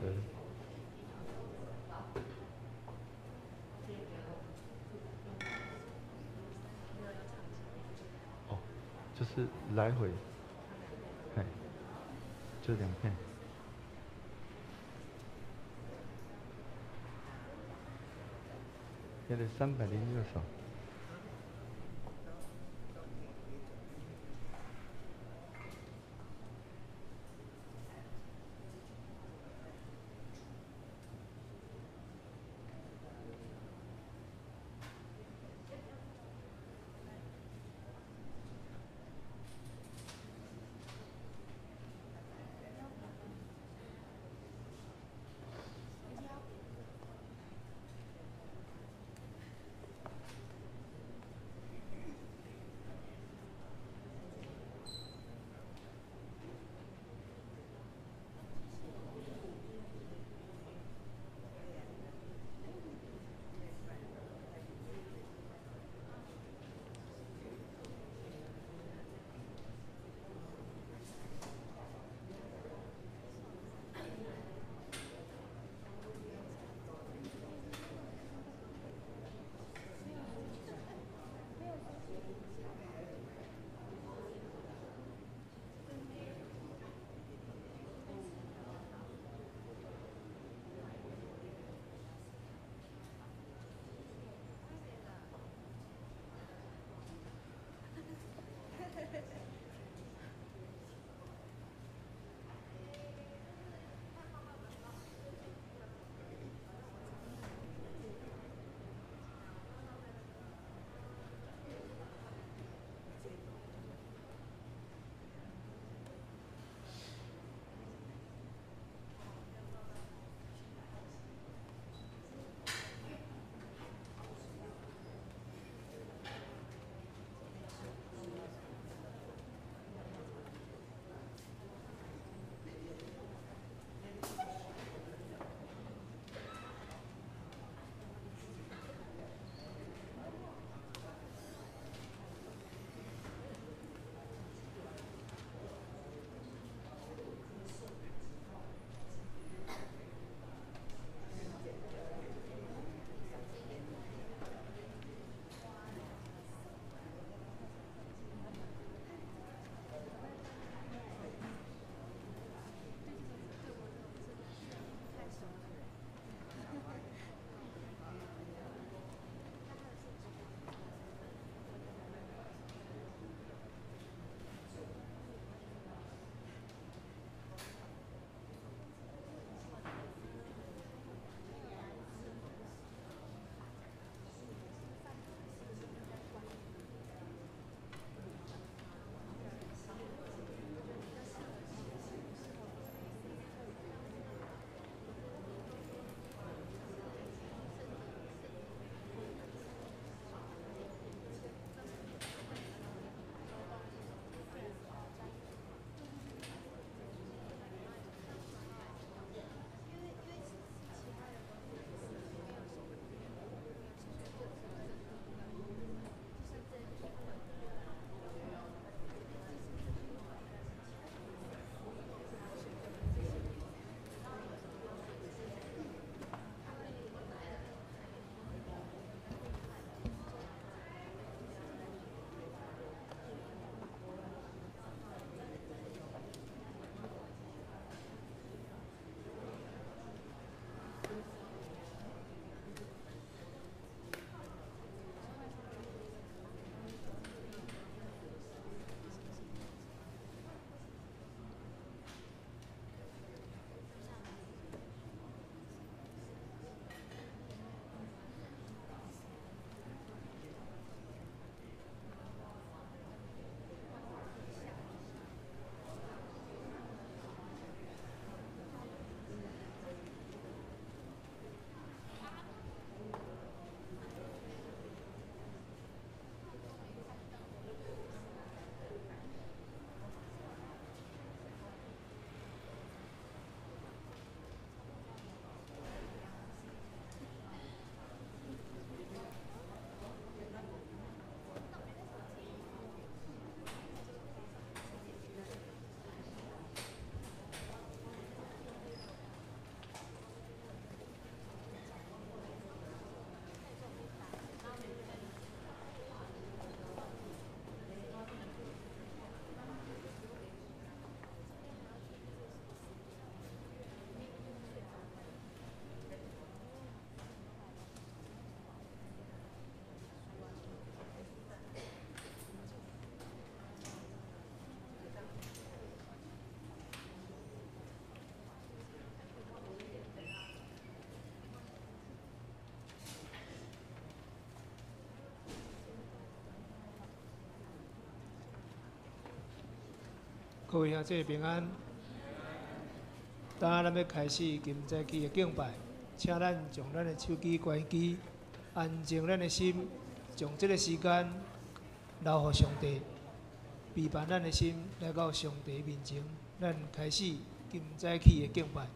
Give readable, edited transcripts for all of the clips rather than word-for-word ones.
对，哦，就是来回，嘿，就2片，现在306首。各位兄弟平安。当咱要开始金早起的敬拜，请咱将咱的手机关机，安静咱的心，将这个时间留给上帝，陪伴咱的心来到上帝面前。咱开始金早起的敬拜。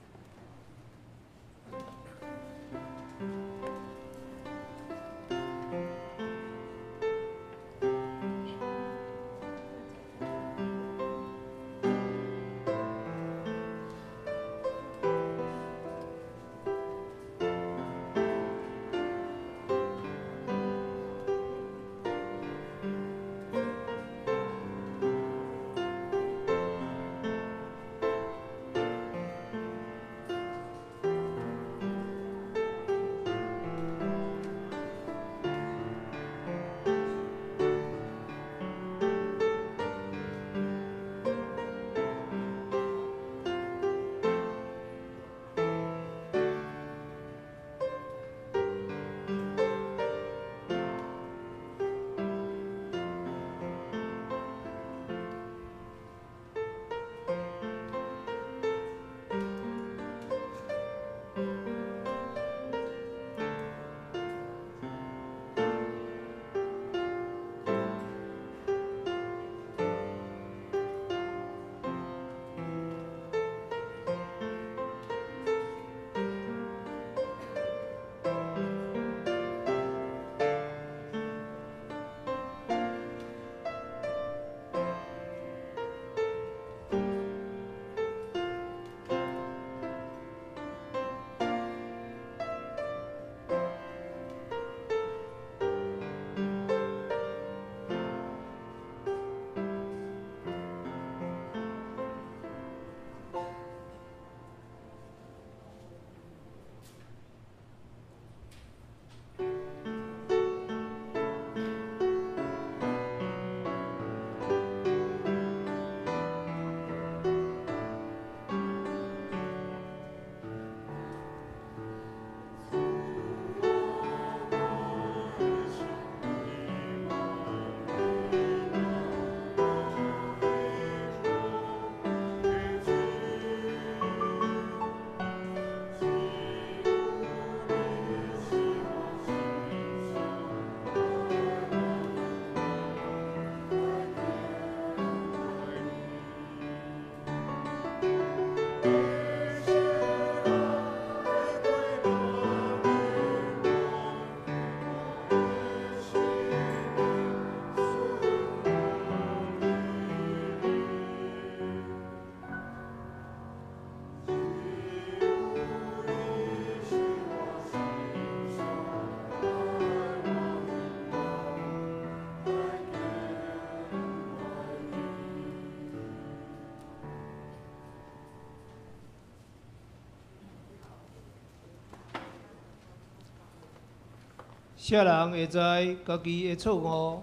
啥人会知家己的错误？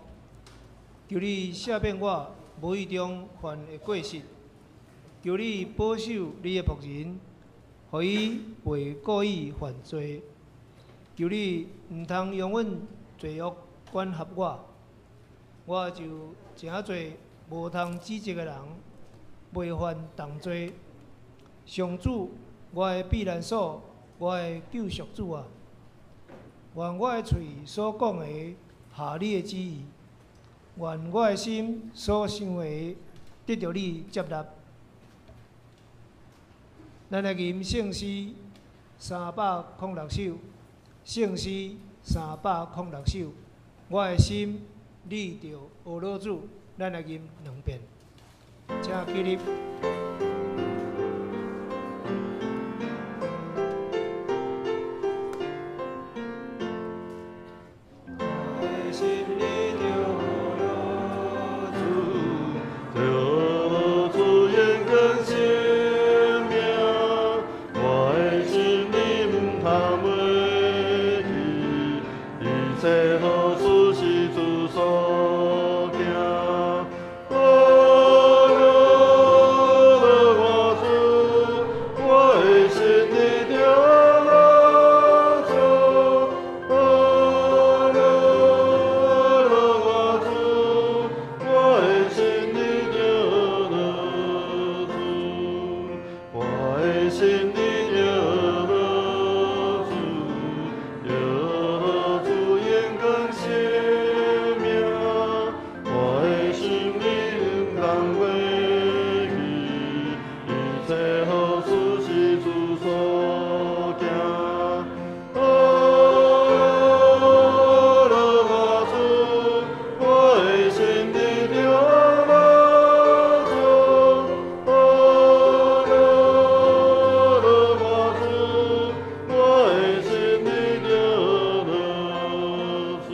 求你赦免我无意中犯的过失，求你保守你的仆人，予伊袂故意犯罪。求你毋通永远罪恶管辖我，我就诚侪无通指责的人，袂犯同罪。上主，我的避难所，我的救赎主啊！愿我的嘴所讲的合你的旨意，愿我的心所想的得到你接纳。咱来吟圣诗306首，圣诗306首。我的心你着俄罗主，咱来吟2遍，请起立。所行，心里有主，有主眼光生命，我的心里刚归去，一切好事是主所行。哦，罗我主，我的心里有主。哦，罗我主，我的心里有主。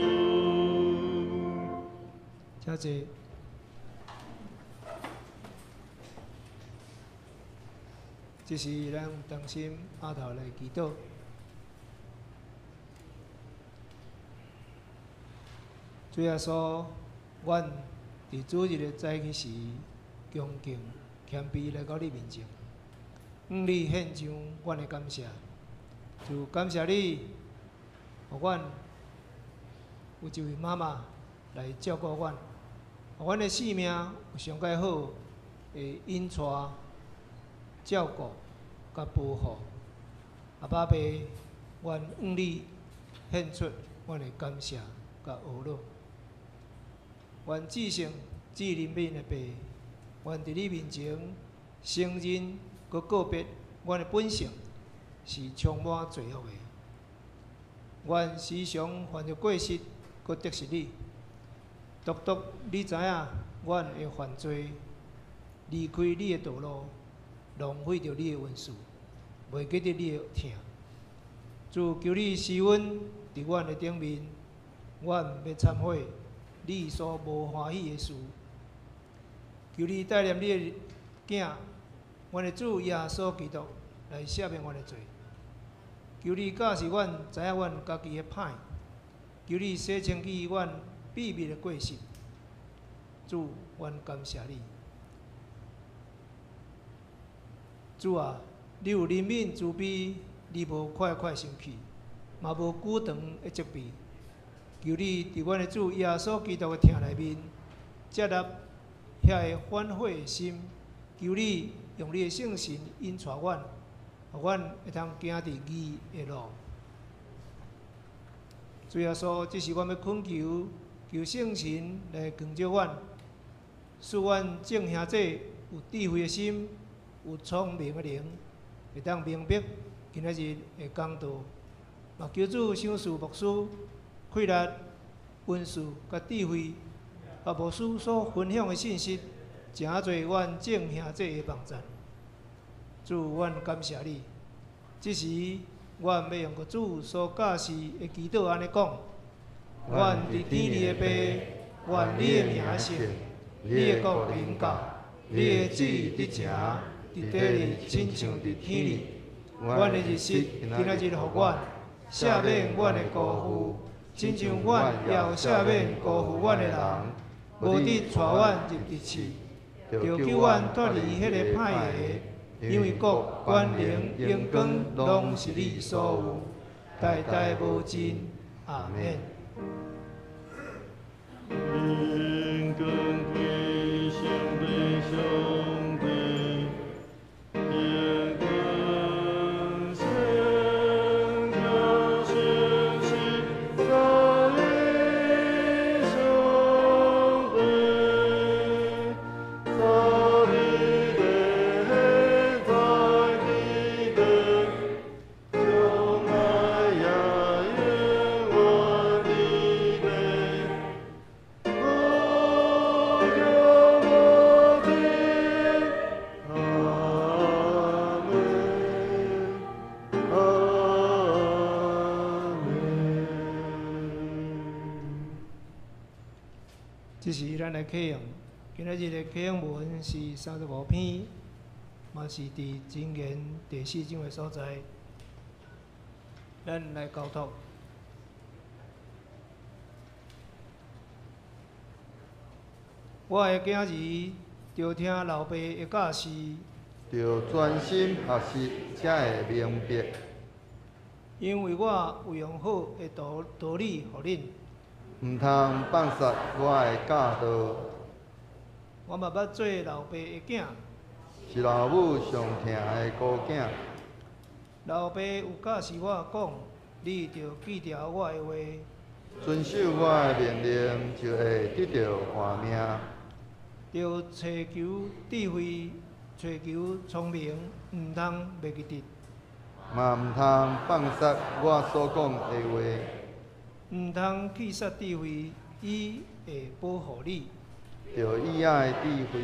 请坐。这是咱同心阿头来祈祷。主耶稣，阮伫主日的早起时，恭敬谦卑来到你面前，向你献上阮的感谢。就感谢你，互阮有一位妈妈来照顾阮，互阮的性命有上介好的引带、照顾、甲保护。阿爸爸，阮向你献出阮的感谢甲懊恼。愿至圣至人民的爸，愿伫你面前承认佮告别阮的本性是充满罪恶的。愿时常犯着过失，佮得失你。独独你知影，阮会犯罪，离开你的道路，浪费着你的恩赐，袂记得你的疼。主求你施恩伫阮的顶面，阮要忏悔你所无欢喜的事。求你带领你的囝，阮的主耶稣基督来赦免阮的罪。求你教示阮知影阮家己的歹，求你洗清去阮秘密的过失。主，阮感谢你。主啊，你有怜悯慈悲，你无快快生气，嘛无久长的责备。求你伫阮的主耶稣基督的疼内面，接纳遐个反悔的心。求你用你的圣神引带阮，互阮会通行伫义的路。主耶稣，这是阮要恳求，求圣神来光照阮，使阮众兄弟有智慧的心，有聪明的灵，会当明白今仔日的讲道。嘛求主赏赐牧师气力、恩赐甲智慧，甲牧师所分享的信息，诚侪阮众兄弟的帮助。主，阮感谢你。这时，阮要用个主所教示的祈祷安尼讲：阮伫天里的爸，愿你的名圣，你的国临到，你的旨意伫诚，伫地里亲像伫天里。阮的日食今仔日互阮，赦免阮的辜负，亲像阮也有赦免辜负阮的人，无得带阮入地狱，就救阮脱离迄个歹个。因为国、权能、荣光，拢是你所有，代代无尽。阿免。灵光归圣对上帝，灵光圣教圣心，在你上帝，在你的在你的，将来也永远你的。我有我的阿门，阿门。这是咱的启用，今仔日的启用文是35篇，嘛是伫箴言第4章的所在。咱来交托。我的囝儿着听老爸的教示，要专心学习，才会明白。因为我有用好的道理互恁。毋通放杀我的教导，我嘛捌做老爸的囝，是老母上疼的孤囝。老爸有教示我讲，你着记牢我的话，遵守我的命令，就会得到活命。着找求智慧，找求聪明，毋通袂记得，嘛毋通放杀我所讲的话，毋通去杀智慧，伊会保护你。着以爱智慧，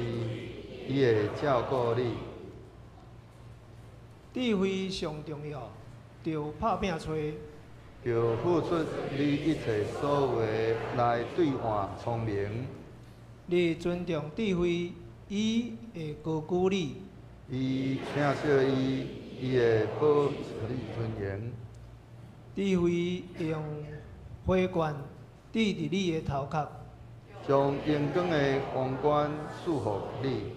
伊会照顾你。智慧上重要，着拍拼找，着付出你一切所有的来兑换聪明。你尊重智慧，伊会高举你。伊请惜伊，伊会保你尊严。智慧会用花冠戴伫你的头壳。将阳光的皇冠束缚你。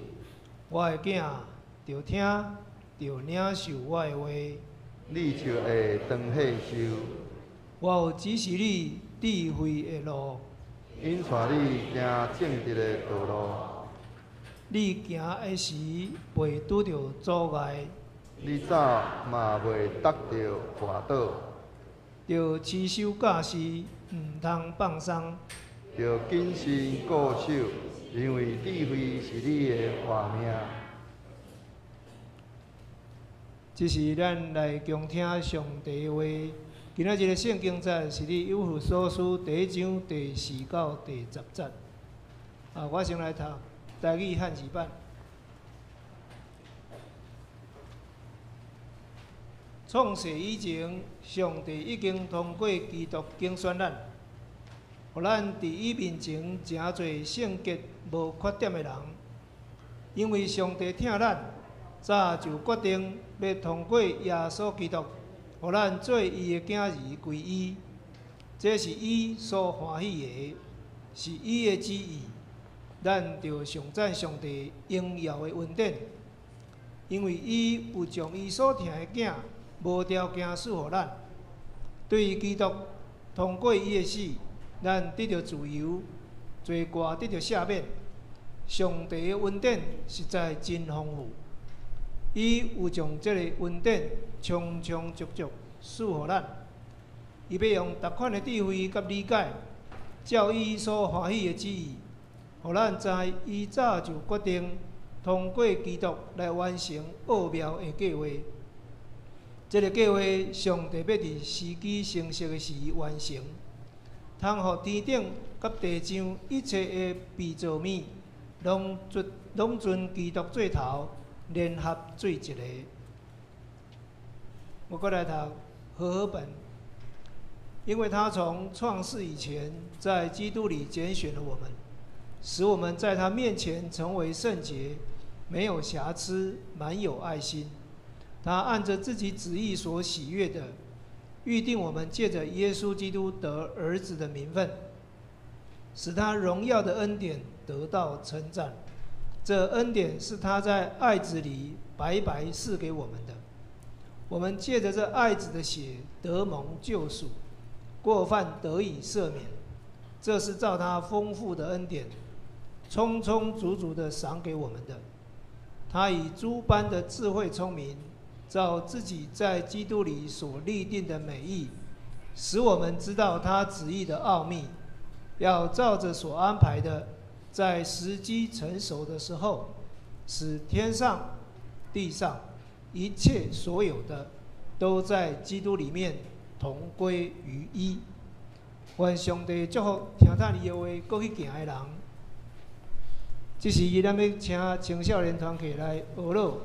我的囝着听，着领受我的话。你就会当岁受。我有指示你智慧的路。引带你行正直的道路。你行的时袂拄着阻碍。你走嘛袂得着滑倒。着持守教示，毋通放松。着谨慎固守，因为智慧是你的活命。这是咱来共听上帝的话。今仔日的圣经节是伫以弗所书第1章第4到第10节。我先来读台语汉字版。创世以前，上帝已经通过基督竞选咱，互咱伫伊面前诚侪圣洁无缺点的人。因为上帝疼咱，早就决定要通过耶稣基督，互咱做伊的囝儿归伊。这是伊所欢喜的，是伊的旨意。咱着上赞上帝荣耀的恩典，因为伊有将伊所疼的囝无条件赐予咱。对于基督通过伊的死，咱得到自由，罪过得到赦免。上帝的恩典实在真丰富，伊有将这个恩典充充足足赐予咱。伊要用逐款的智慧甲理解，照伊所欢喜的旨意，互咱知伊早就决定通过基督来完成奥妙的计划。这个计划，上帝要伫时机成熟的时完成，通互天顶甲地上一切的被造物，拢尊基督做头，联合做一个。我过来读和合本，因为他从创世以前，在基督里拣选了我们，使我们在他面前成为圣洁，没有瑕疵，满有爱心。他按着自己旨意所喜悦的，预定我们借着耶稣基督得儿子的名分，使他荣耀的恩典得到称赞。这恩典是他在爱子里白白赐给我们的。我们借着这爱子的血得蒙救赎，过犯得以赦免。这是照他丰富的恩典，充充足足的赏给我们的。他以诸般的智慧聪明，照自己在基督里所立定的美意，使我们知道他旨意的奥秘，要照着所安排的，在时机成熟的时候，使天上、地上一切所有的，都在基督里面同归于一。愿上帝祝福听他你的话，过去行的人。这是咱要请青少年团体来学乐。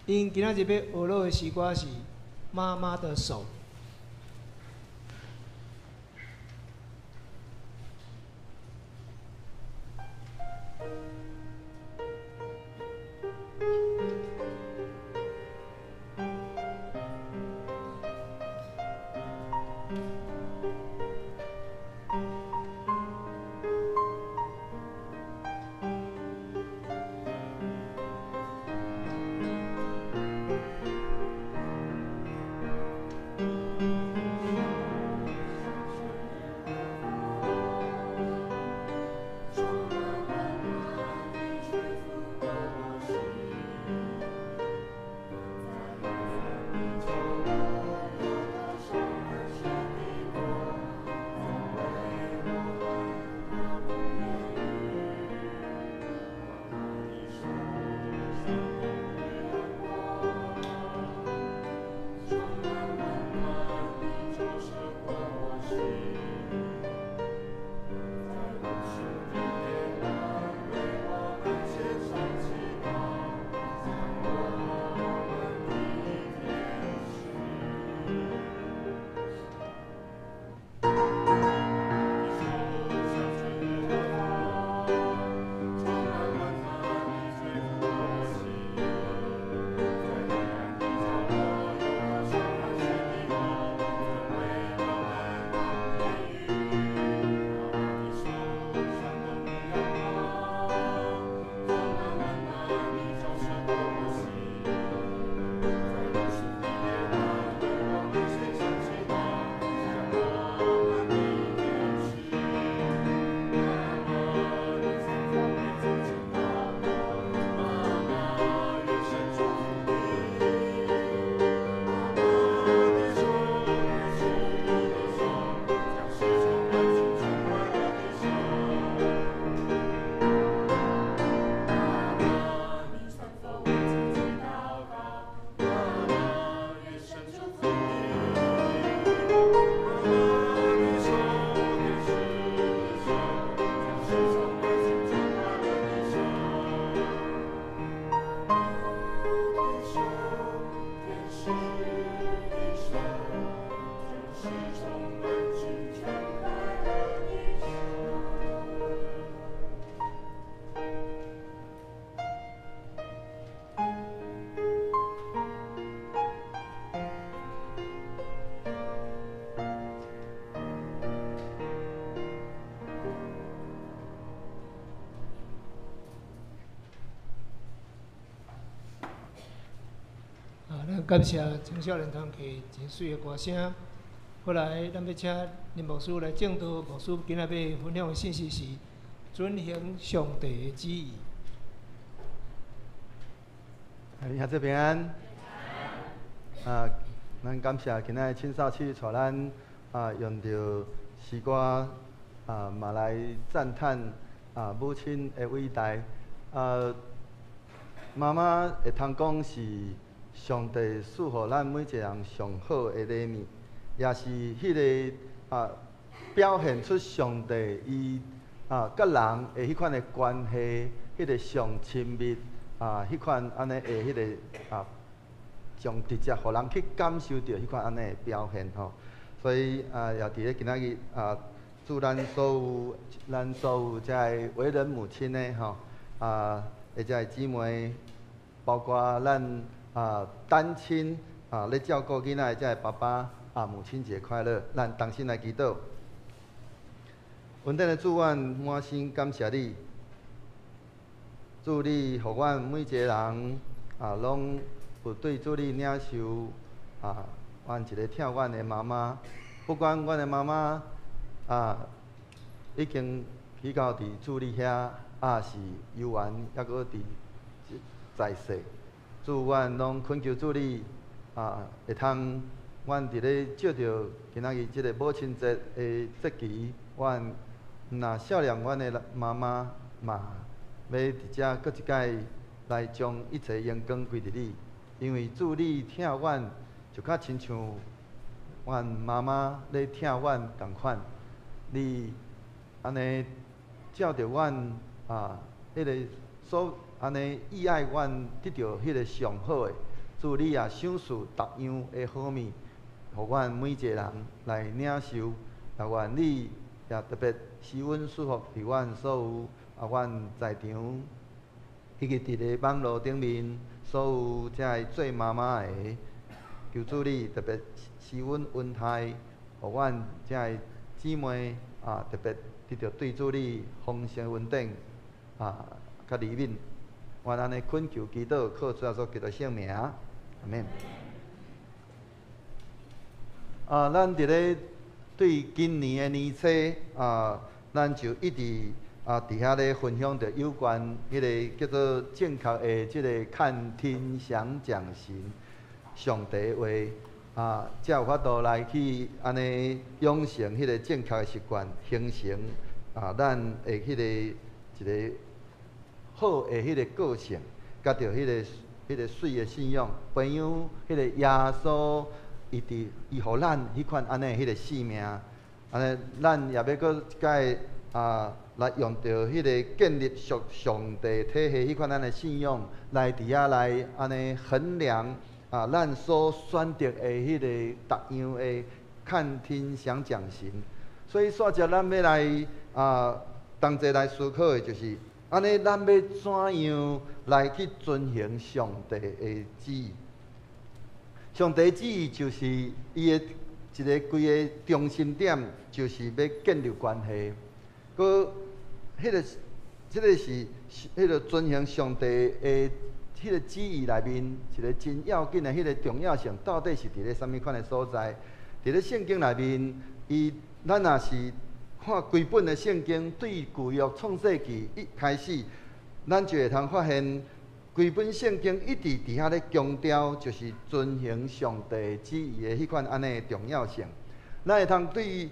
因今仔日要学乐的诗歌是《妈妈的手》。咱感谢青少年团体真水的歌声。后来，咱要请林牧师来正道。牧师今仔要分享的信息是遵行上帝的旨意。兄弟平安。咱感谢今仔青少区带咱用着诗歌嘛来赞叹母亲的伟大。妈妈会通讲是上帝赐予咱每一个人上好的礼物，也是迄个表现出上帝伊甲人的迄款的关系，迄个上亲密迄款安尼的迄个从直接互人去感受到迄款安尼的表现吼。所以也伫咧今仔日祝咱所有在为人母亲的吼或者姊妹，包括咱单亲咧照顾囡仔的爸爸母亲节快乐！咱同心来祈祷。稳定的主，阮满心感谢你，祝你互阮每一个人拢有对主你领受阮一个疼阮的妈妈，不管阮的妈妈已经去到伫主你遐是游园，抑搁伫在世，主阮拢恳求主你会通，阮伫咧借着今仔日即个母亲节的节期，阮若孝念阮的妈妈嘛，要伫遮搁一摆来将一切荣光归伫你，因为主你疼阮，就较亲像阮妈妈咧疼阮共款，你安尼照着阮迄个所安尼意爱阮得到迄个上好的，主你也赏赐逐样的好物，互阮每一个人来领受。也愿你也特别施恩赐福伫阮所有阮在场，以及伫咧网络顶面所有遮做妈妈的，求主你特别施恩恩待，互阮遮姊妹特别得到对主你丰盛恩典较怜悯。愿安尼恳求祈祷，靠主耶稣基督圣名，阿免。咱伫咧对今年的年初咱就一直伫遐咧分享着有关迄个叫做正确的即个看天想讲神上帝的话才有法度来去安尼养成迄个正确的习惯，形成咱的迄个一个好的迄个个性，甲着迄个水的信仰，朋友迄个耶稣。伊互咱迄款安尼迄个性命，安尼咱也要搁一摆来用着迄个建立上帝体系迄款咱的信仰，来伫遐来安尼衡量咱所选择的迄个逐样的看天想讲神。所以煞只咱要来同齐来思考的就是安尼，咱要怎样来去遵行上帝的旨意？上帝旨意就是伊的一个规个中心点，就是要建立关系。搁即个是迄个遵行上帝的迄个旨意内面一个真要紧的迄个重要性，到底是伫咧啥物款的所在？伫咧圣经内面，咱若是看规本的圣经，对旧约创世纪一开始，咱就会通发现。规本圣经一直伫遐咧强调，就是遵行上帝旨意的迄款安尼的重要性。咱会通对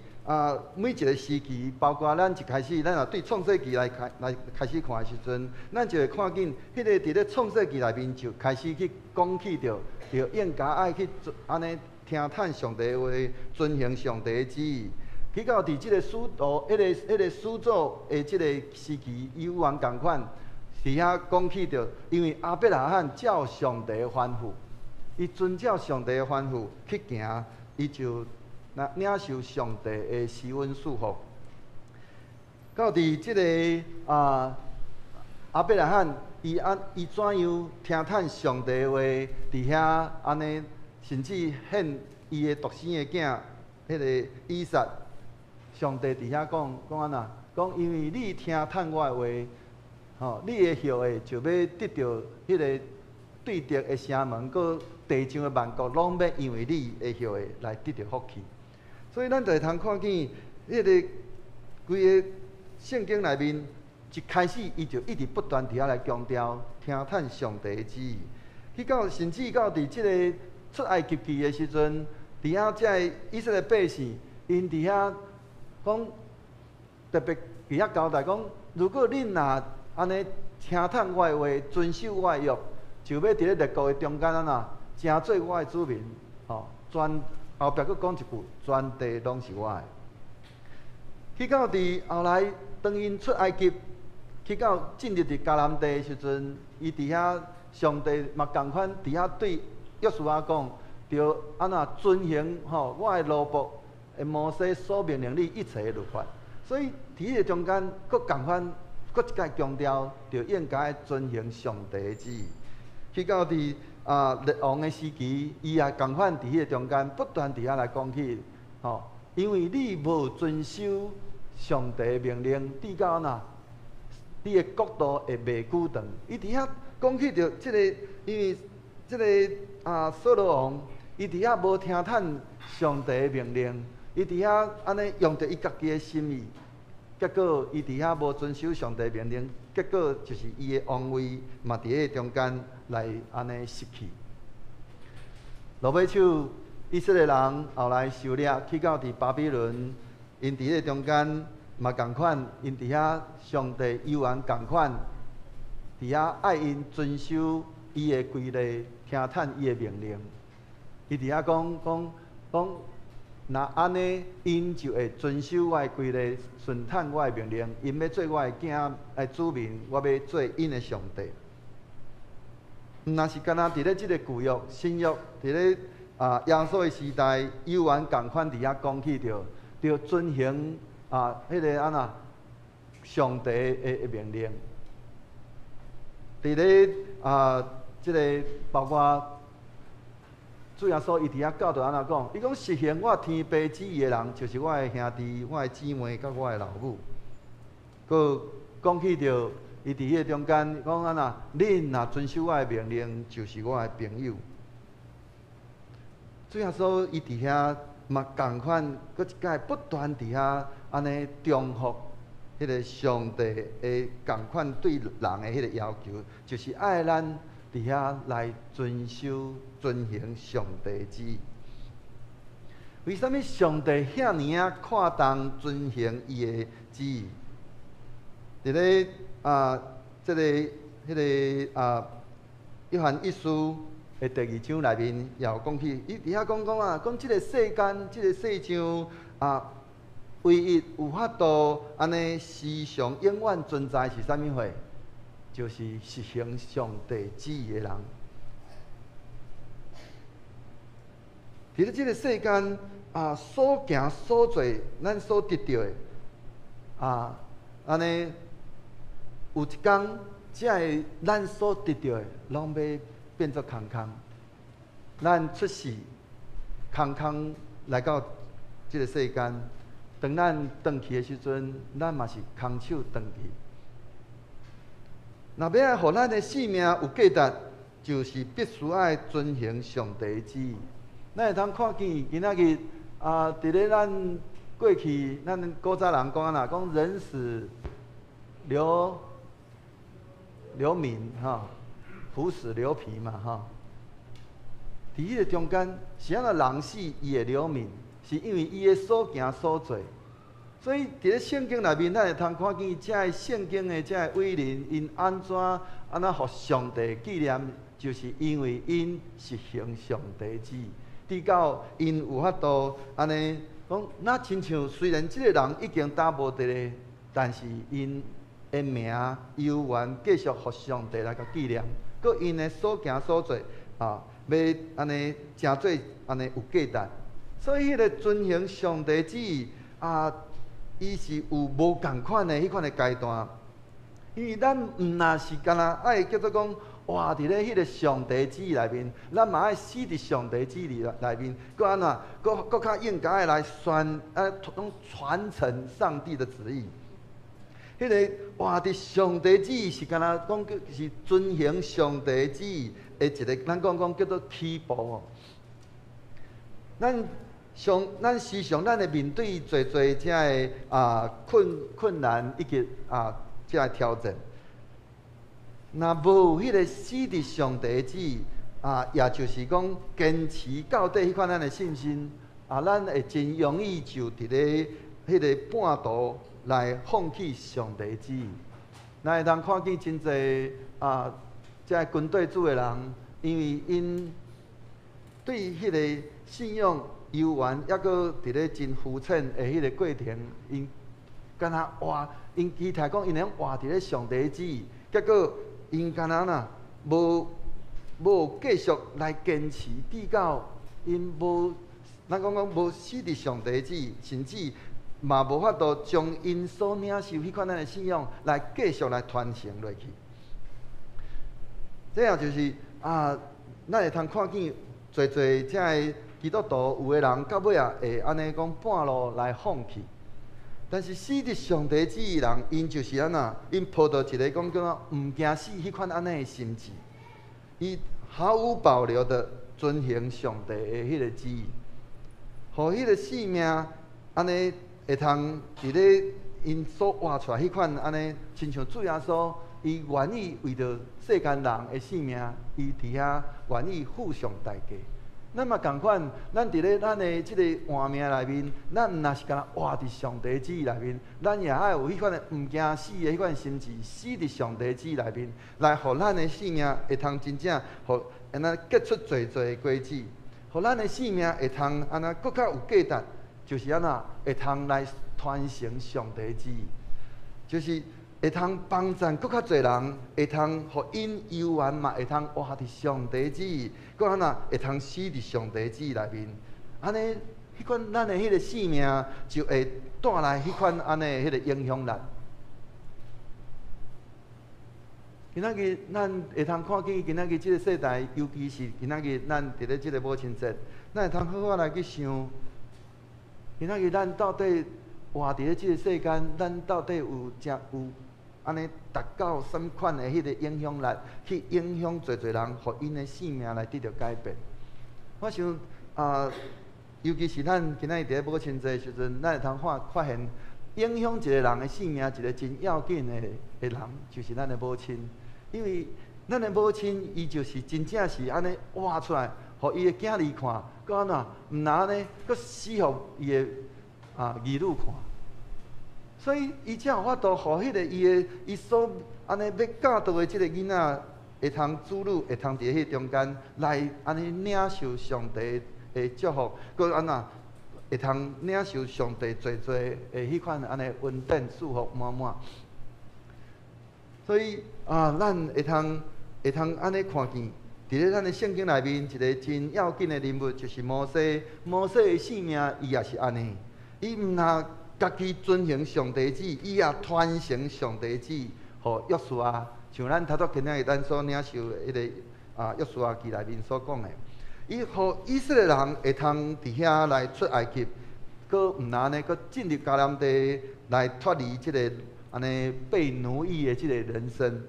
每一个时期，包括咱一开始，咱若对创世纪来开始看的时阵，咱就会看见迄个伫咧创世纪内面就开始去讲起着，要应该爱去安尼听叹上帝的话，遵行上帝的旨意。去到伫即个始祖，迄个始祖的即个时期，有缘共款。伫遐讲起着，因为亚伯拉罕照上帝的吩咐，伊遵照上帝的吩咐去行，伊就领受上帝的施恩赐福。到伫即个亚伯拉罕，伊怎样听叹上帝的话？伫遐安尼，甚至献伊的独生的囝，迄个以撒，上帝伫遐讲安那？讲因为你听叹我的话。你的后裔就要得到迄个对敌的城门，佮地上的万国，拢要因为你的血来得到福气。所以咱就会通看见，迄个规个圣经内面，一开始伊就一直不断伫遐来强调听叹上帝的旨意。去到甚至到伫即个出埃及记的时阵，伫遐即个以色列百姓，因伫遐讲特别伫遐交代讲，如果恁若安尼听叹我的话，遵守我的约，就要伫咧列国的中间真做我的子民。全后壁佫讲一句，全地拢是我的。去到伫后来，当因出埃及，去到进入伫迦南地的时阵，伊伫遐上帝嘛共款伫遐对约书亚讲，着安怎遵行我的奴仆的摩西所命令你一切的律法。所以伫迄个中间，佫共款，佫一概强调，着应该遵行上帝的旨意。去到伫列王的时期，伊也共款伫迄个中间，不断伫遐来讲起，因为你无遵守上帝的命令，至到你的国度会袂久长。伊伫遐讲起着即个，因为即个扫罗王，伊伫遐无听叹上帝的命令，伊伫遐安尼用着伊家己的心意，结果伊伫遐无遵守上帝的命令，结果就是伊的王位嘛伫迄中间来安尼失去。落尾手以色列人后来受掠去到伫巴比伦，因伫迄中间嘛共款，因伫遐上帝犹原共款，伫遐爱因遵守伊的规例，听叹伊的命令。伊伫遐讲，若安尼，因就会遵守我的规例，顺叹我的命令。因要做我的囝的子民，我要做因的上帝。若是干那伫咧即个旧约、新约，伫咧耶稣的时代，犹原共款伫遐讲起着遵行迄个上帝的命令。伫咧即个包括主耶稣伊伫遐教导安怎讲？伊讲实行我天父旨意的人，就是我的兄弟、我的姊妹、甲我的老母。佮讲起着。伊伫迄个中间讲恁若遵守我的命令，就是我的朋友。主耶稣伊伫遐嘛共款，佫一摆不断伫遐安尼重复迄个上帝的共款对人的迄个要求，就是爱咱伫遐来遵守、遵行上帝的旨意。为什么上帝遐尔看重遵行伊的旨意？伫咧即个迄个约翰一书的第2章内面也有讲起，伊伫遐讲即个世间，即个世上唯一有法度安尼时常永远存在是啥物货？就是实行上帝旨意的人。伫咧即个世间所行所做，咱所得到的安尼。有一天，才会咱所得到的，拢要变作空空。咱出世，空空来到这个世间，当咱回去的时阵，咱嘛是空手回去。若要互咱的性命有价值，就是必须爱遵行上帝的旨意。咱会通看见今仔日伫咧咱过去，咱古早人讲讲人死留名虎死留皮嘛伫迄个中间，是安那人死伊会留名，是因为伊的所行所做。所以伫咧圣经内面，咱会通看见这个圣经的这个伟人，因安那互上帝纪念，就是因为因实行上帝旨意，直到因有法度安尼讲，那亲像虽然这个人已经打无伫咧，但是因的名犹原继续互上帝来甲纪念，佮因的所行所做要安尼诚做安尼有价值。所以迄个遵行上帝旨意伊是有无共款的迄款的阶段。因为咱毋若是干那爱叫做讲活伫咧迄个上帝旨意内面，咱嘛爱死伫上帝旨意内面，佮安怎佮较应该来传承上帝的旨意。迄个活伫上帝旨意是干那讲是遵行上帝旨意，一个咱讲叫做起步哦。咱时常咱会面对侪遮个困难以及遮个挑战。若无迄个死伫上帝旨意也就是讲坚持到底迄款咱的信心咱会真容易就伫咧迄个半途来放弃上帝旨意。咱会通看见真侪遮军队主的人，因为因对迄个信仰游玩，抑搁伫咧真肤浅的迄个过程，因敢若活，因期待讲因能活伫咧上帝旨意，结果因敢若无继续来坚持，直到因咱讲无死伫上帝旨意，甚至嘛无法度将因所领受迄款咱的信仰来继续来传承落去。这样就是咱会通看见侪遮个基督徒有的人到尾会安尼讲半路来放弃。但是死伫上帝旨意人，因就是因抱着一个讲毋惊死迄款安尼的心志，伊毫无保留的遵行上帝的迄个旨意，互迄个性命安尼会通伫咧因所活出来迄款安尼，亲像主耶稣，伊愿意为着世间人的性命，伊伫遐愿意付上代价。咱嘛共款，咱伫咧咱的即个活命内面，咱若是敢若活伫上帝旨意内面，咱也爱有迄款的毋惊死的迄款心志，死伫上帝旨意内面，来互咱的性命会通真正互安那结出侪的果子，互咱的性命会通安那更较有价值，就是安那会通来传承上帝旨意，就是会通帮助更较侪人，会通互因游玩嘛，会通活伫上帝旨意，搁安那会通死伫上帝旨意内面，安尼迄款咱的迄个性命就会带来迄款安尼迄个影响力。今仔日咱会通看见今仔日即个世代，尤其是今仔日咱伫咧即个母亲节，咱会通好好来去想，今仔日咱到底活伫咧即个世间，咱到底有安尼达到什款的迄个影响力，去影响侪人，互因的性命来得到改变。我想尤其是咱今仔日伫咧母亲节时阵，咱会通发现，影响一个人的性命，一个真要紧的人，就是咱的母亲。因为咱的母亲，伊就是真正是安尼活出来，互伊的囝儿看，搁安怎毋拿安尼，搁死互伊的儿女看。所以，伊才有法度，互迄个伊所安尼要教导的即个囡仔，会通子女会通伫迄中间来安尼领受上帝的祝福，搁安怎会通领受上帝侪的迄款安尼恩典祝福满满。所以咱会通安尼看见，伫咧咱的圣经内面，一个真要紧的人物就是摩西。摩西的性命伊也是安尼，伊毋若家己遵行上帝旨，伊也传承上帝旨，互约书亚，像咱头拄今仔日咱所领受的迄个约书亚记内面所讲的，伊互以色列人会通伫遐来出埃及，搁毋然呢，搁进入迦南地来脱离即个安尼被奴役的即个人生。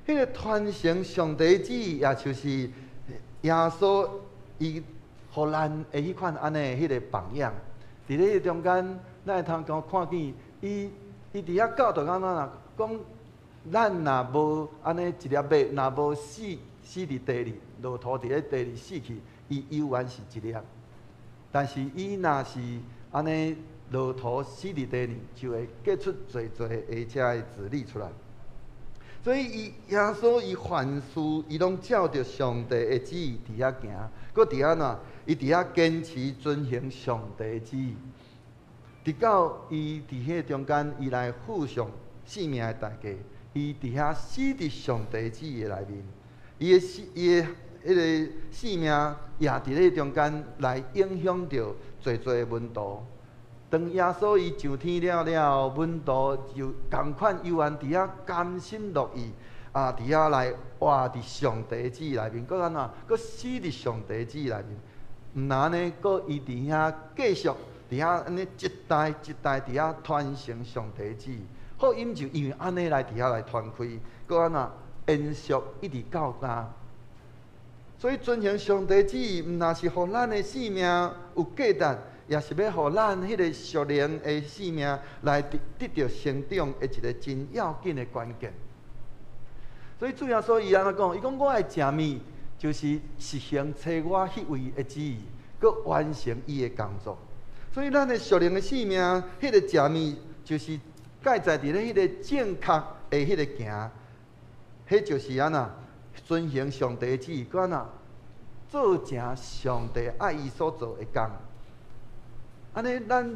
迄个传承上帝旨，也就是耶稣伊互咱的迄款安尼迄个榜样。伫咧中间，咱会通看见伊伫遐教导咱讲，咱若无安尼一粒麦，若无死伫地里，骆驼伫咧地里死去，伊犹原是一粒。但是伊若是安尼骆驼死伫地里，就会结出侪的遮的子粒出来。所以耶稣伊凡事伊拢照着上帝的旨意伫遐行，搁伫遐哪？伊伫遐坚持遵行上帝的旨意，直到伊伫迄中间，伊来付上性命的代价。伊伫遐死伫上帝旨意的内面，伊的迄个性命也伫咧中间来影响着侪的门徒。当耶稣伊上天了，门徒就同款犹原伫遐甘心乐意伫遐来活伫上帝旨意内面，搁安怎？搁死伫上帝旨意内面。毋然呢，搁伊伫遐继续伫遐安尼一代一代伫遐传承上帝旨意，福音就因为安尼来伫遐来传开，搁安怎延续一直到今。所以遵行上帝旨意，毋但是互咱的性命有价值，也是要互咱迄个属灵的性命来得到成长的一个真要紧的关键。所以主要说伊安怎讲？伊讲我爱食面，就是实行找我迄位的旨意，佮完成伊的工作。所以咱的属灵的性命，迄个食面就是盖在伫咧迄个正确的迄个行，迄就是安那遵行上帝的旨意，佮安那做成上帝爱伊所做的工。安尼咱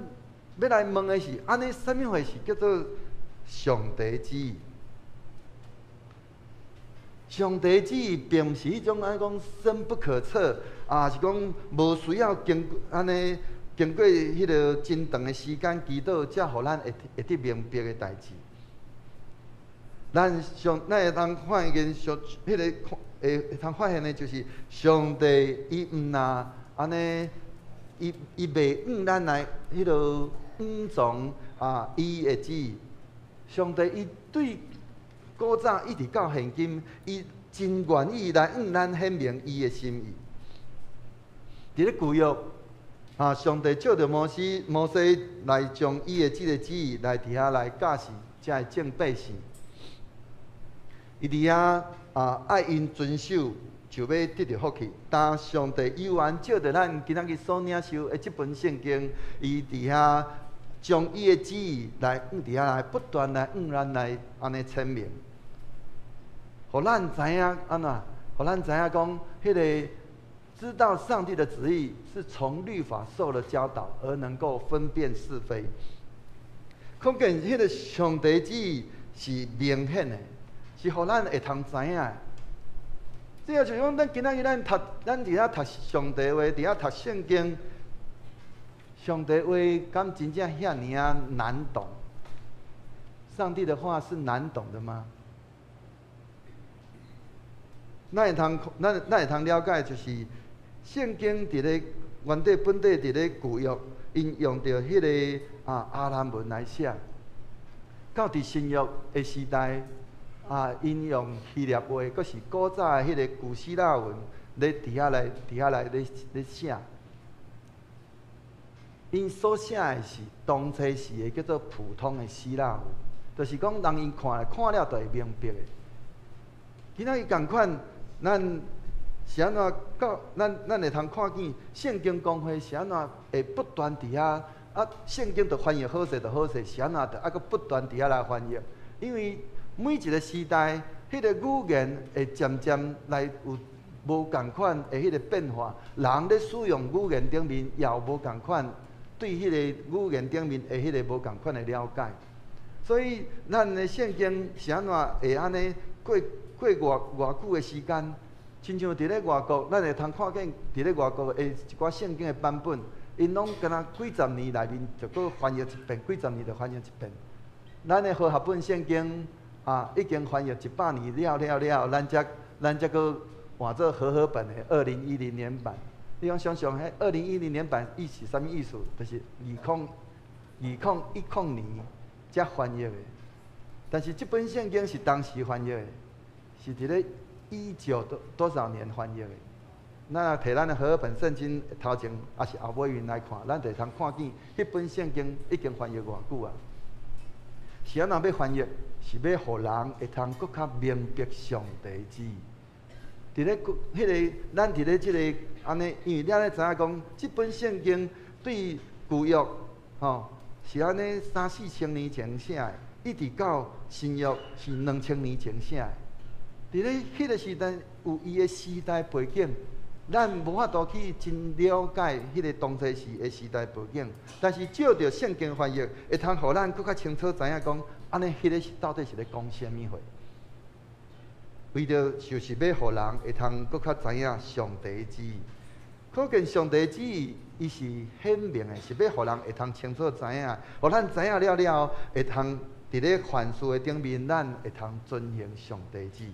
要来问的是，安尼什么会是叫做上帝旨意？上帝旨意并毋是迄种安讲深不可测，是讲无需要经过迄个真长的时间祈祷，才互咱会得明白的代志。咱会通发现迄个会通发现的，就是上帝伊毋若安尼，伊袂咱来迄个遵从伊的旨意。上帝伊对古早一直到现今，伊真愿意来咱显明伊的心意。伫咧旧约上帝借着摩西来将伊的即个旨意来伫遐来教示遮的正百姓。伊伫遐爱因遵守，就要得到福气。但上帝依然借着咱今仔日所领受的即本圣经，伊伫遐将伊的旨意来伫遐来不断来咱来安尼阐明，互咱知影安怎？互咱知影讲迄个。知道上帝的旨意是从律法受了教导，而能够分辨是非。可见迄个上帝旨意是明显的，是互咱会通知影的。这个就讲，咱今仔日咱伫遐读上帝话，伫遐读圣经，上帝话敢真正遐尔难懂？上帝的话是难懂的吗？咱会通了解，就是圣经伫咧原底本地伫咧旧约，因用着迄个阿兰文来写；到伫新约的时代，因用希腊话，阁是古早的迄个古希腊文，咧伫遐来咧写。因所写的是当初时的叫做普通的希腊文，就是讲人因看了就会明白的。今仔日共款。咱是安怎咱会通看见圣经公会是安怎会不断伫遐圣经就翻译好势就好势，是安怎就不断伫遐来翻译。因为每一个时代，迄个语言会渐渐来有无共款的迄个变化，人咧使用语言顶面也有无共款，对迄个语言顶面的迄个无共款的了解。所以咱的圣经是安怎会安尼过偌久的时间，亲像伫咧外国，咱会通看见伫咧外国的一寡圣经的版本，因拢敢若几十年内面就搁翻译一遍，几十年就翻译一遍。咱的和合本圣经已经翻译100年了，咱才搁换做和合本的2010年版。你讲想想，迄2010年版意是啥物意思？就是2010年才翻译的。但是这本圣经是当时翻译的。是伫咧19多少年翻译的？咱摕咱的和合本圣经头前，也是后尾面来看，咱就通看见迄本圣经已经翻译偌久啊。是安怎要翻译？是要互人会通更较明白上帝旨意。伫咧咱伫咧即个安尼，因为咱咧知影讲，即本圣经对旧约是安尼3、4千年前写的，一直到新约是2000年前写的。伫咧迄个时代有伊的时代背景，咱无法度去真了解迄个当初时的时代背景，但是照着圣经翻译，会通互咱更较清楚知影讲，安尼迄个到底是咧讲啥物货？为着就是要互人会通更较知影上帝旨意。可见上帝旨意，伊是显明的，是要互人会通清楚知影，互咱知影了，会通伫咧凡事的顶面，咱会通遵行上帝旨意。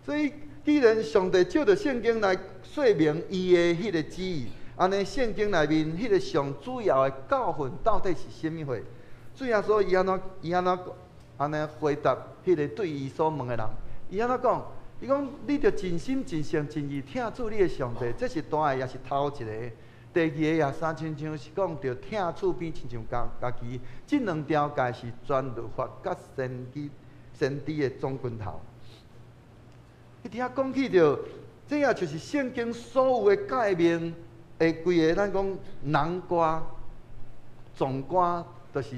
所以，既然上帝照着圣经来说明伊的迄个旨意，安尼圣经内面迄个上主要的教训到底是啥物货？主要说伊安尼回答迄个对伊所问的人，伊安怎讲？伊讲你着尽心、尽性、尽意听主你的上帝，这是大个，也是头一个。第二个也三亲像是讲着听厝边亲像家己，这两条界是全律法甲先知的总拳头。伊伫遐讲起着，这也就是圣经所有的诫命的规个，咱讲囊瓜、总瓜，就是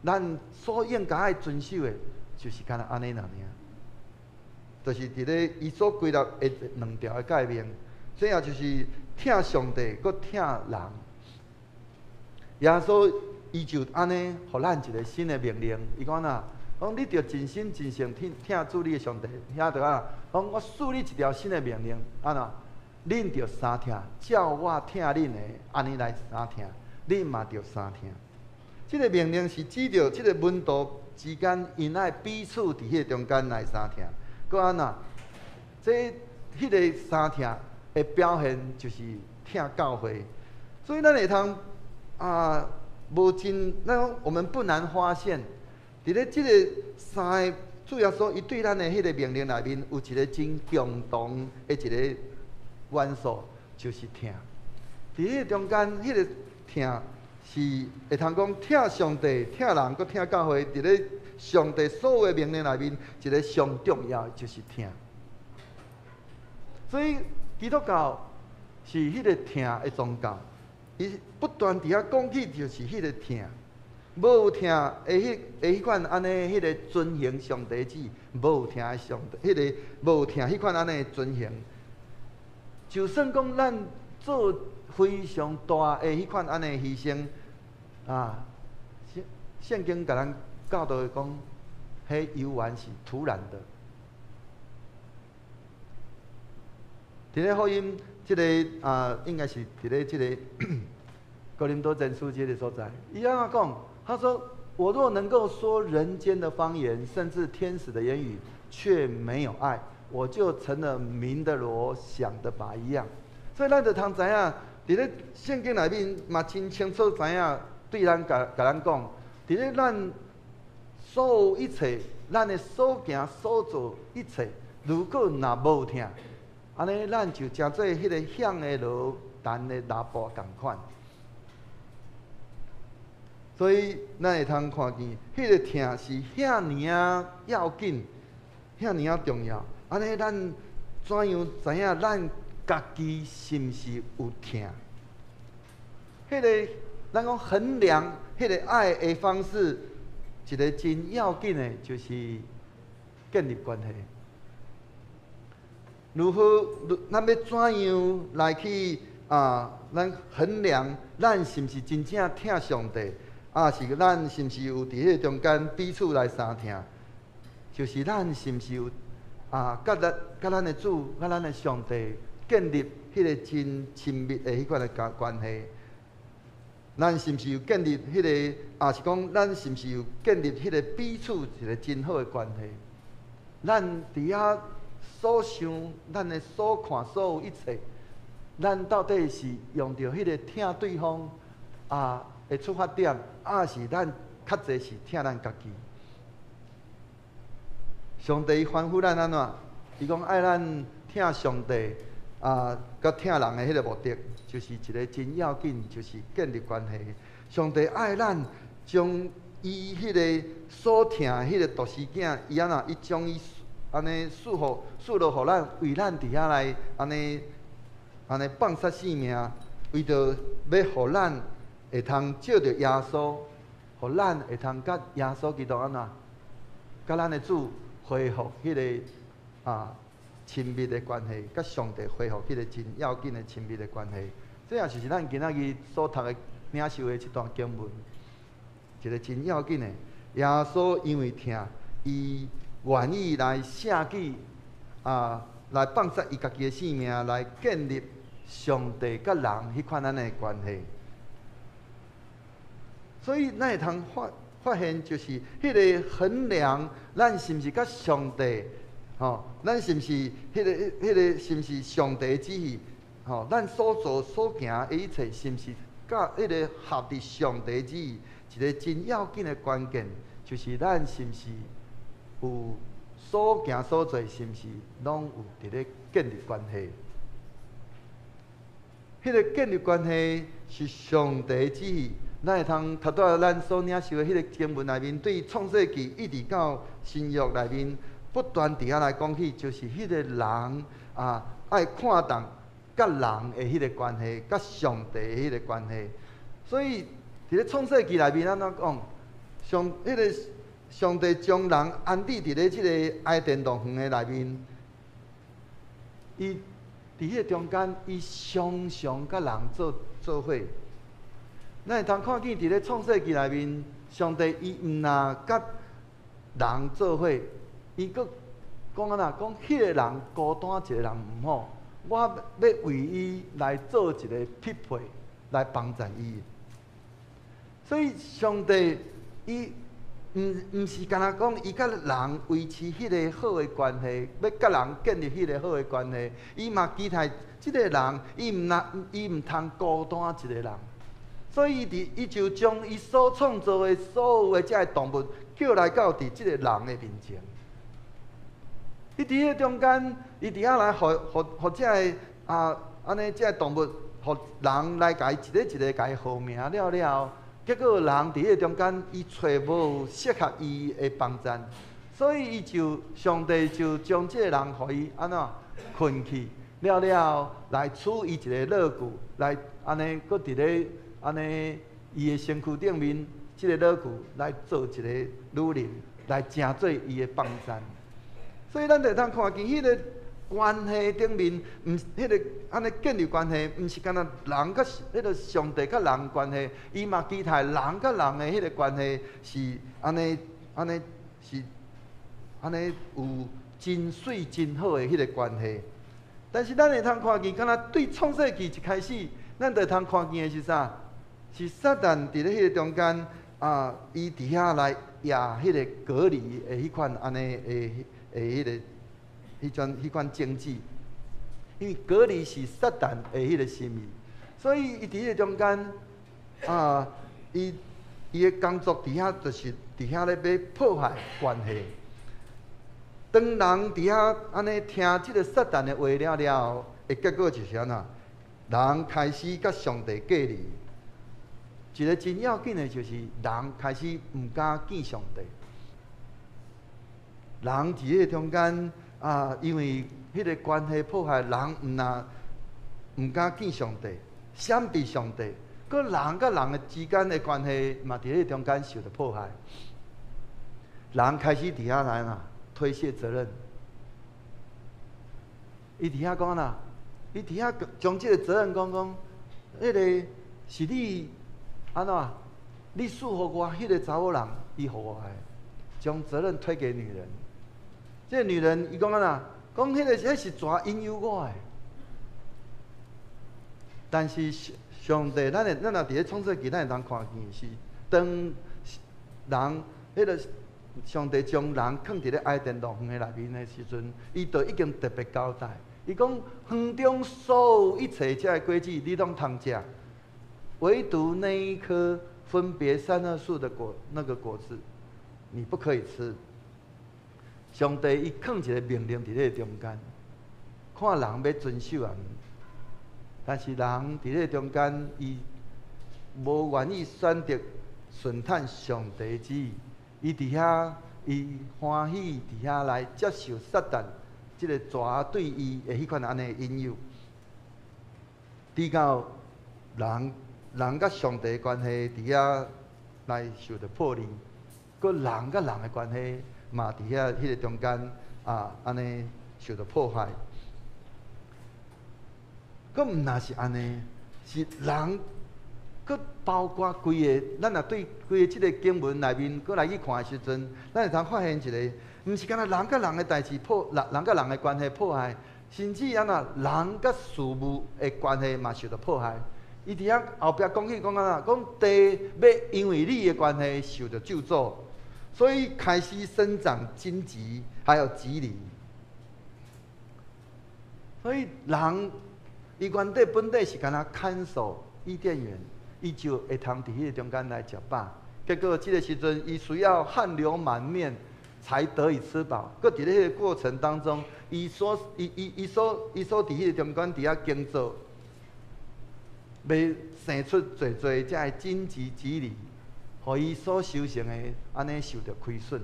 咱所应该爱遵守的，就是干那安尼尔。就是伫咧伊所规划的两条的诫命，这也就是听上帝，搁听人。耶稣依旧安尼，互咱一个新的命令。伊讲呐，讲你着尽心尽性听主你的上帝，遐着啊，讲我赐你一条新的命令，安怎？恁着三听，照我听恁的，安尼来三听，恁嘛着三听。这个命令是指着这个门徒之间，因爱彼此伫迄中间来三听。搁安那，迄个三听的表现就是听教会，所以咱会通无真，我们不难发现，伫咧即个三个主要说，伊对咱的迄个命令内面有一个真共同的一个元素，就是听。伫迄个中间，迄个听是会通讲听上帝、听人，搁听教会，伫咧。上帝所有的命令内面，一个上重要的就是听。所以基督教是迄个听的宗教，伊不断伫遐讲起就是迄个听，无有听的迄款安尼迄个遵行上帝旨，无有听的上帝迄个无有听迄款安尼的遵行。就算讲咱做非常大的迄款安尼牺牲圣经甲咱。教导讲，迄游玩是突然的。伫咧福音，即个应该是伫咧即个哥林多前书这个所在，伊安怎讲？他说：“我若能够说人间的方言，甚至天使的言语，却没有爱，我就成了鸣的锣，响的钹一样。”所以咱就通知影，伫咧圣经内面嘛真清楚知影，对咱甲咱讲，伫咧咱。所有一切，咱的所行所做一切，如果若无听，安尼咱就诚做迄个响的锣、弹的喇叭共款。所以咱会通看见，迄个听是遐尼啊要紧，遐尼啊重要。安尼咱怎样知影咱家己是毋是有听？迄个咱讲衡量迄个爱的方式。一个真要紧的，就是建立关系。如何？咱要怎样来去咱衡量咱是毋是真正听上帝？是咱是毋是有伫迄中间彼此来相听？就是咱是毋是有甲咱的主、甲咱的上帝建立迄个真亲密的迄款的关系？咱是毋是有建立迄个？是讲咱是毋是有建立迄个彼此一个真好的关系？咱伫遐所想，咱的所看所有一切，咱到底是用着迄个听对方的出发点，是咱较济是听咱家己？上帝吩咐咱安怎？伊讲爱咱听上帝甲听人的迄个目的。就是一个真要紧，就是建立关系。上帝爱咱，将伊迄个所听迄个独生囝，伊安伊将伊安尼赐落互咱，为咱伫遐来安尼放杀性命，为着要互咱会通借着耶稣，互咱会通甲耶稣基督安怎，甲咱的主恢复迄个亲密的关系，甲上帝恢复迄个真要紧的亲密的关系，这也就是咱今仔日所读的领受的一段经文，一个真要紧的。耶稣因为听，伊愿意来舍己来放杀伊家己的性命，来建立上帝甲人迄款咱的关系。所以咱会通发现，就是迄个衡量咱是毋是甲上帝。咱是毋是迄个是毋是上帝的旨意？咱所做所行的一切，是毋是甲迄个合伫上帝的旨意？一个真要紧的关键，就是咱是毋是有所行所做是毋是拢有伫咧建立关系？迄个建立关系是上帝旨意，咱会通读到咱所领受的迄个经文内面，对创世纪一直到新约内面，不断伫遐来讲起，就是迄个人爱看重甲人的迄个关系，甲上帝的迄个关系。所以伫咧创世纪内面，咱怎讲？迄个上帝将人安置伫咧即个爱甸乐园的内面，伊伫迄个中间，伊常常甲人做伙。咱会通看见伫咧创世纪内面，上帝伊毋若甲人做伙，伊佫讲讲迄个人孤单一个人毋好，我要为伊来做一个匹配，来帮助伊。所以上帝伊毋是干那讲，伊甲人维持迄个好的关系，要甲人建立迄个好的关系。伊嘛期待即个人，伊毋通孤单一个人。所以伊就将伊所创造的所有的这动物叫来到伫即个人的面前。伊伫迄中间，伊伫遐来，互这安尼这动物，互人来甲伊一个一个甲伊号名了。结果人伫迄中间，伊找无适合伊的帮助，所以上帝就将这个人互伊安怎困去了，来处伊一个乐具，来安尼，搁伫咧安尼伊的身躯顶面，这个乐具来做一个女人，来成做伊的帮助。所以咱就通看见迄个关系顶面，迄个安尼建立关系，毋是干那人甲迄个上帝甲人关系，伊嘛期待人甲人的迄个关系是安尼有真水真好的迄个关系。但是咱会通看见，敢若对创世纪一开始，咱就通看见的是啥？是撒旦伫咧迄个中间伊伫遐来野迄个隔离的迄款安尼的迄个。迄款政治，因为隔离是撒旦的迄个心意，所以伊伫迄个中间伊的工作伫遐就是伫遐咧要破坏关系。当人伫遐安尼听即个撒旦的话了，的结果就是安怎？人开始甲上帝隔离。一个真要紧的就是人开始毋敢见上帝。人伫迄个中间。因为迄个关系破坏，人毋敢见上帝，闪避上帝，佮人甲人之间的关系嘛，伫迄中间受到破坏。人开始伫遐来推卸责任，伊伫遐讲伊伫遐将即个责任讲，迄个是你安怎？你束缚我迄个查某人，伊互我的，将责任推给女人。这个女人，伊讲讲迄是蛇引诱我的。但是上帝，咱若伫咧创世纪，咱会通看见是，当人迄个上帝将人放伫咧爱甸乐园的内面的时阵，伊就已经特别交代，伊讲园中所有一切这果子，你拢通食，唯独那一颗分别善恶树的那个果子，你不可以吃。上帝伊放一个命令伫咧中间，看人要遵守啊。但是人伫咧中间，伊无愿意选择顺探上帝旨意，伊伫遐，伊欢喜伫遐来接受撒旦即个蛇对伊的迄款安尼引诱，直到人甲上帝的关系伫遐来受到破裂，佮人甲人的关系。嘛，伫遐迄个中间安尼受到破坏。佮毋那是安尼，是人，佮包括规个，咱若对规个即个经文内面，佮来去看的时阵，咱会通发现一个，毋是干那人甲人的代志人甲人的关系破坏，甚至人甲事物的关系嘛受到破坏。伊伫遐后壁讲起讲地要因为你的关系受到咒诅。所以开始生长荆棘，还有棘藜。所以人，伊原底本底是干那看守伊甸园，伊就会通伫迄个中间来食饱。结果这个时阵，伊需要汗流满面，才得以吃饱。搁伫咧迄个过程当中，伊所伫迄个中间伫遐耕作，要生出侪遮的荆棘棘藜，互伊所修成的安尼受到亏损。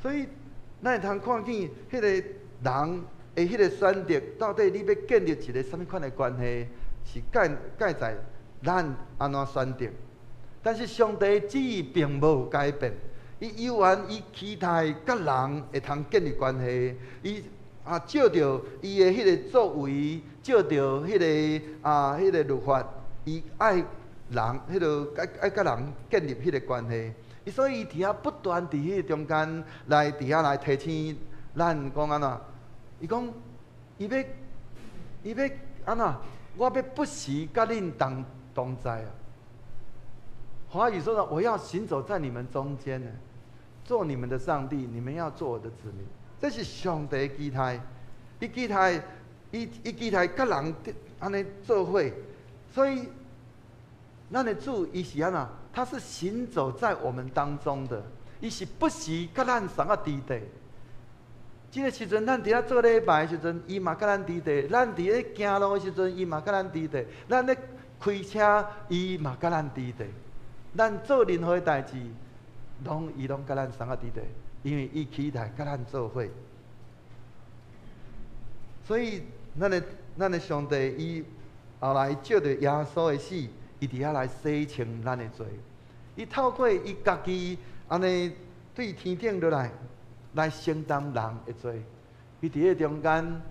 所以，咱会通看见迄个人的迄个选择，到底你要建立一个什么款的关系，是盖在咱安怎选择。但是上帝旨意并无改变，伊有缘伊期待甲人会通建立关系，伊照着伊的迄个作为，照着迄个律法，伊爱人迄个爱甲人建立迄个关系。所以伊伫遐不断伫迄个中间来伫遐来提醒咱讲安怎？伊讲伊要安怎？我要不时甲恁同在啊！华语说的，我要行走在你们中间呢，做你们的上帝，你们要做我的子民。这是上帝的期待，伊期待甲人安尼做伙，所以咱的主伊是安怎？他是行走在我们当中的，伊是不时甲咱送啊伫地。这个时阵，咱伫遐做礼拜的时阵，伊嘛甲咱伫地；咱伫咧行路的时阵，伊嘛甲咱伫地；咱咧开车，伊嘛甲咱伫地。咱做任何代志，伊拢甲咱送啊伫地，因为伊期待甲咱做伙。所以，咱的上帝，伊后来照着耶稣的死，伊伫遐来洗清咱的罪。伊透过伊家己安尼对天顶落来承担人的罪。伊伫迄中间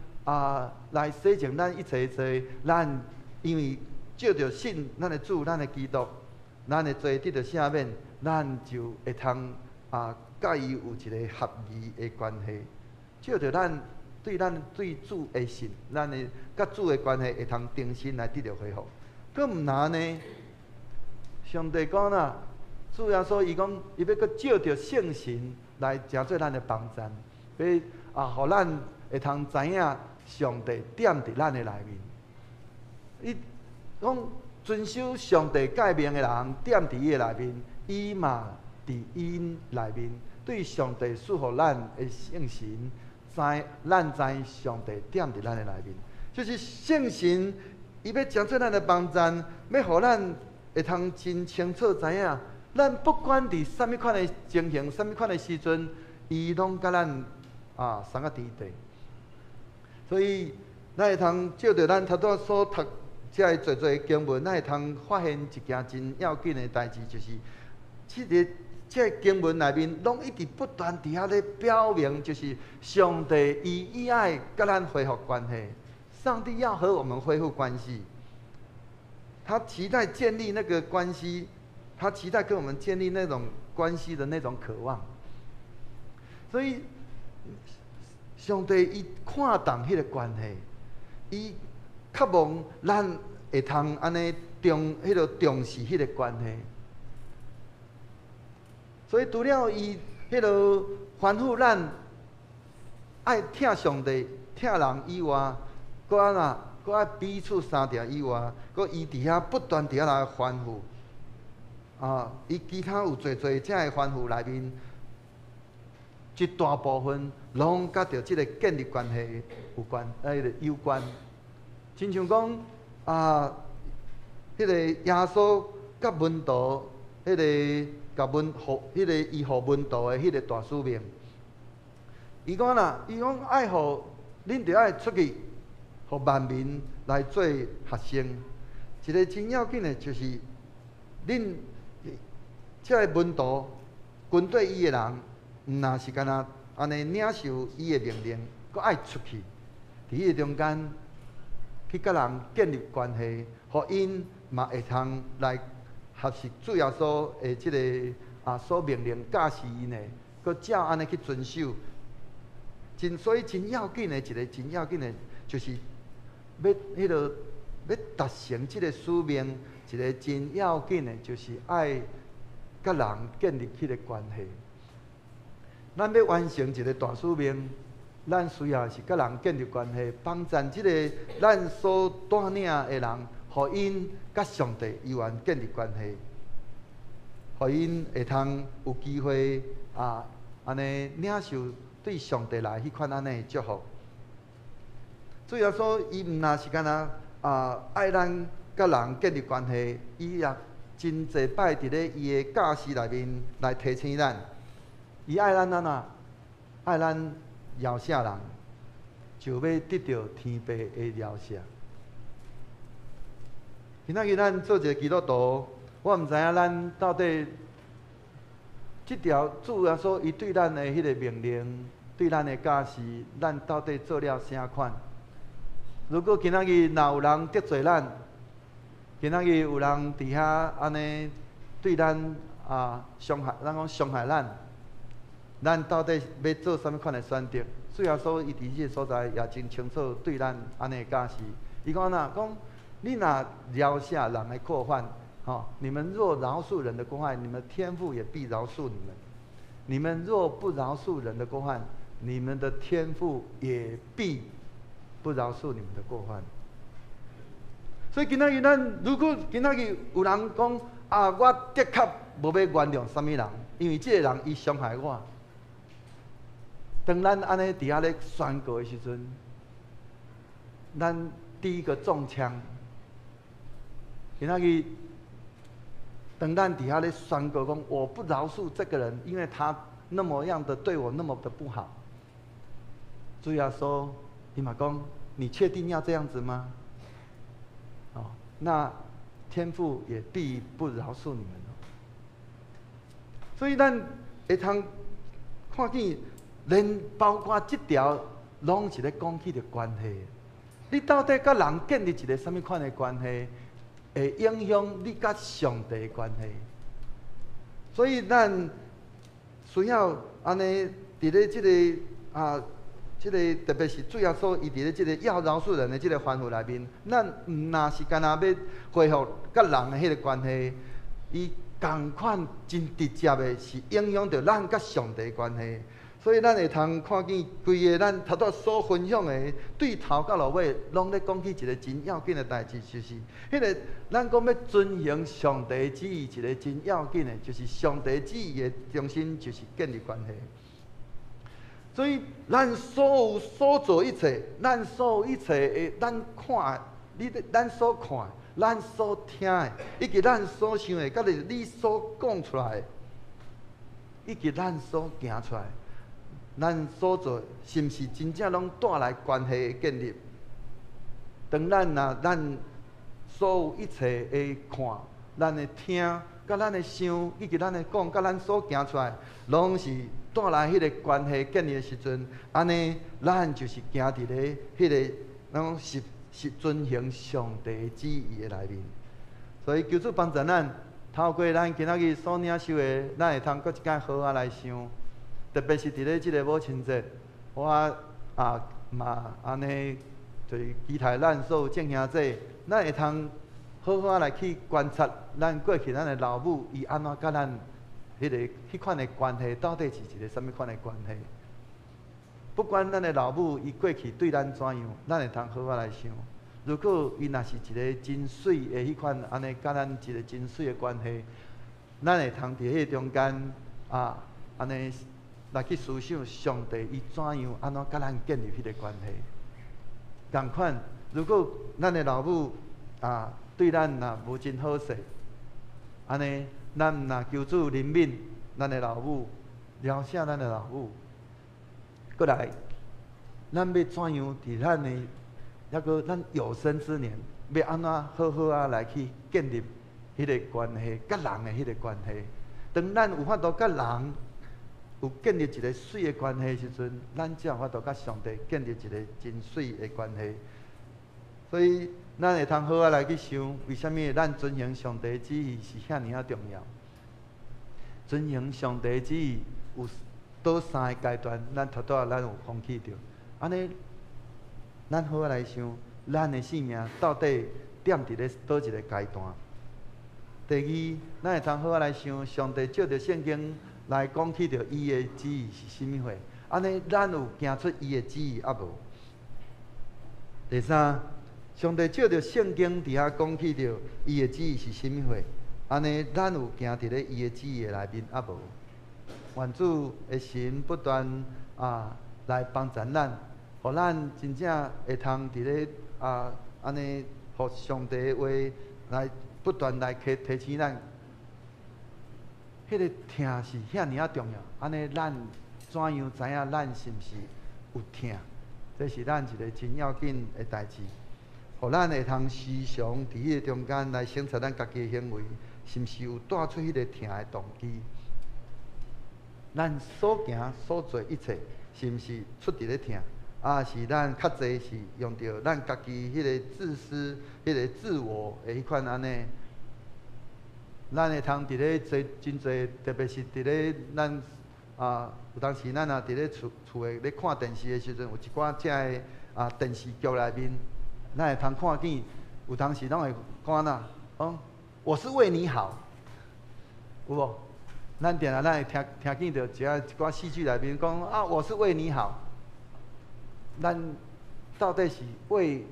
来洗净咱一切罪。咱因为照着信咱的主，咱的基督，咱的罪得到赦免，咱就会通甲伊有一个合宜的关系。照着咱对主的信，咱的甲主的关系会通重新来得到恢复。佫毋难呢？上帝讲啦，主耶稣伊讲，伊要佫照着圣神来成做咱的帮站，要互咱会通知影上帝踮伫咱的内面。伊讲遵守上帝诫命的人，踮伫伊的内面，伊嘛伫伊内面，对上帝赐予咱的圣神，咱知上帝踮伫咱的内面，就是圣神。伊要成做咱的帮站，要互咱会通真清楚知影，咱不管伫什么款的情形、什么款的时阵，伊拢甲咱送啊伫地。所以，咱会通照着咱头拄所读遮个侪经文，咱会通发现一件真要紧的代志，就是这经文内面，拢一直不断伫遐咧表明，就是上帝伊爱甲咱恢复关系。上帝要和我们恢复关系，他期待建立那个关系，他期待跟我们建立那种关系的那种渴望。所以，上帝伊看重迄个关系，伊渴望咱会通安尼重视迄个关系。所以除了伊吩咐咱爱听上帝、听人以外，佫爱彼此相调以外，佫伊伫遐不断伫遐来吩咐，伊其他有侪遮个吩咐内面，一大部分拢甲着即个建立关系有关。亲像讲迄个耶稣甲门徒，伊互门徒的迄个大使命，伊讲爱互恁着爱出去。互万民来做学生，一个真要紧的，就是恁这个门徒跟对伊的人，毋若是干那安尼领受伊的命令，佫爱出去，伫迄个中间去甲人建立关系，互因嘛会通来学习主耶稣的即个所命令教示因的，佫照安尼去遵守。所以真要紧的一个真要紧的，就是要达成即个使命，一个真要紧的，就是爱甲人建立迄个关系。咱要完成一个大使命，咱需要是甲人建立关系，帮助即个咱所带领的人，互因甲上帝有缘建立关系，互因会通有机会安尼领受对上帝来迄款安尼祝福。主要说，伊毋若是干爱咱甲人建立关系，伊也真济摆伫咧伊的教示内面来提醒咱，伊爱咱安怎？爱咱饶赦人，就要得到天父的饶赦。今仔日咱做一个基督徒，我毋知影咱到底即条主要说伊对咱的迄个命令，对咱的教示，咱到底做了啥款？如果今仔日若有人得罪咱，今仔日有人伫遐安尼对咱伤害，咱讲伤害咱到底要做啥物款的选择？主要说伊伫即个所在也真清楚对咱安尼教示。伊讲哪讲，你若饶赦人的过犯，你们若饶恕人的过犯，你们天父也必饶恕你们；你们若不饶恕人的过犯，你们的天父也必不饶恕你们的过犯。所以今仔日咱如果今仔日有人讲我的确无要原谅啥物人，因为即个人伊伤害我。当咱安尼伫遐咧宣告的时阵，咱第一个中枪。今仔日当咱伫遐咧宣告讲，我不饶恕这个人，因为他那么样的对我那么的不好。主耶稣伊嘛讲，你确定要这样子吗？那天父也必不饶恕你们。所以咱会通看见，连包括这条，拢是咧讲起着关系。你到底甲人建立一个什么款的关系，会影响你甲上帝的关系。所以咱需要安尼伫咧这个这个特别是主要说，伊伫咧这个要饶恕人的这个范围内面，咱毋若是干那要恢复甲人的迄个关系，伊同款真直接的是影响到咱甲上帝的关系。所以咱会通看见规个咱头拄所分享的，对头到落尾，拢咧讲起一个真要紧的代志，就是迄个咱讲要遵行上帝的旨意，一个真要紧的，就是上帝旨意的中心就是建立关系。所以，咱所做一切，咱所有一切的，咱看，咱所看，咱所听的，以及咱所想的，甲你所讲出来的，以及咱所行出来，咱所做是毋是真正拢带来关系的建立？当咱所有一切的看，咱的听，甲咱的想，以及咱的讲，甲咱所行出来，拢是带来迄个关系建立的时阵，安尼咱就是行伫咧迄个，咱是遵行上帝旨意的内面。所以求主帮助咱，透过咱今仔日所领受的，咱会通搁一间好来想，特别是伫咧即个母亲节，我嘛安尼就是期待咱所有正兄姐，咱会通好来去观察咱过去咱的老母，伊安怎甲咱。迄款的关系到底是一个什么款的关系？不管咱的老母伊过去对咱怎样，咱会通好来想。如果伊若是一个真水的迄款安尼，甲咱一个真水的关系，咱会通伫迄中间安尼来去思想上帝伊怎样安怎甲咱建立迄个关系。同款，如果咱的老母对咱若无真好势，安尼。咱若求主怜悯咱的老母，饶赦咱的老母，过来，咱要怎样伫咱的那个咱有生之年，要安怎好好来去建立迄个关系，甲人的迄个关系。当咱有法度甲人有建立一个水的关系时阵，咱才有法度甲上帝建立一个真水的关系。所以。咱会通好来去想，为什么咱遵行上帝旨意是遐尼重要？遵行上帝旨意有倒三个阶段，咱头拄咱有放弃着。安尼，咱好来想，咱的性命到底踮伫咧倒一个阶段？第二，咱会通好来想，上帝照着圣经来讲起着伊的旨意是甚物货？安尼，咱有行出伊的旨意啊无？第三。上帝照着圣经伫遐讲起着伊的旨意是甚物货？安尼咱有行伫咧伊的旨意内面，啊无？愿主的神不断来帮助咱，互咱真正会通伫咧安尼，互上帝的话来不断来提醒咱。迄个听是遐尔啊重要，安尼咱怎样知影咱是毋是有听？这是咱一个真要紧的代志，互咱会通时常伫迄个中间来审查咱家己的行为，是毋是有带出迄个听的动机？咱所行所做一切，是毋是出伫咧听？是咱较济是用着咱家己迄个自私、迄个自我的迄款安尼，咱会通伫咧做真侪，特别是伫咧咱有当时咱也伫咧厝诶咧看电视的时阵，有一寡遮个电视剧内面，咱会通看见，有当时拢会看我是为你好，有无？咱定下咱会听见着一寡戏剧内面讲我是为你好。咱到底是为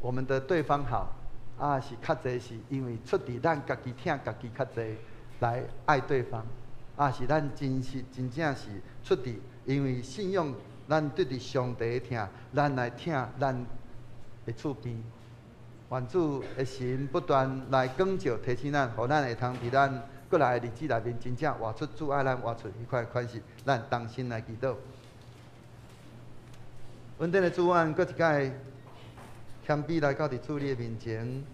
我们的对方好，是较济是因为出伫咱家己疼家己较济来爱对方，是咱真正是出伫因为信仰咱对伫上帝的疼，咱来疼咱的厝边。愿主的神不断来光照提醒咱，互咱会通伫咱过来的日子内面，真正活出主爱咱活出迄款款式，咱同心来祈祷。稳定的主，阮搁一摆谦卑来到伫主你的面前，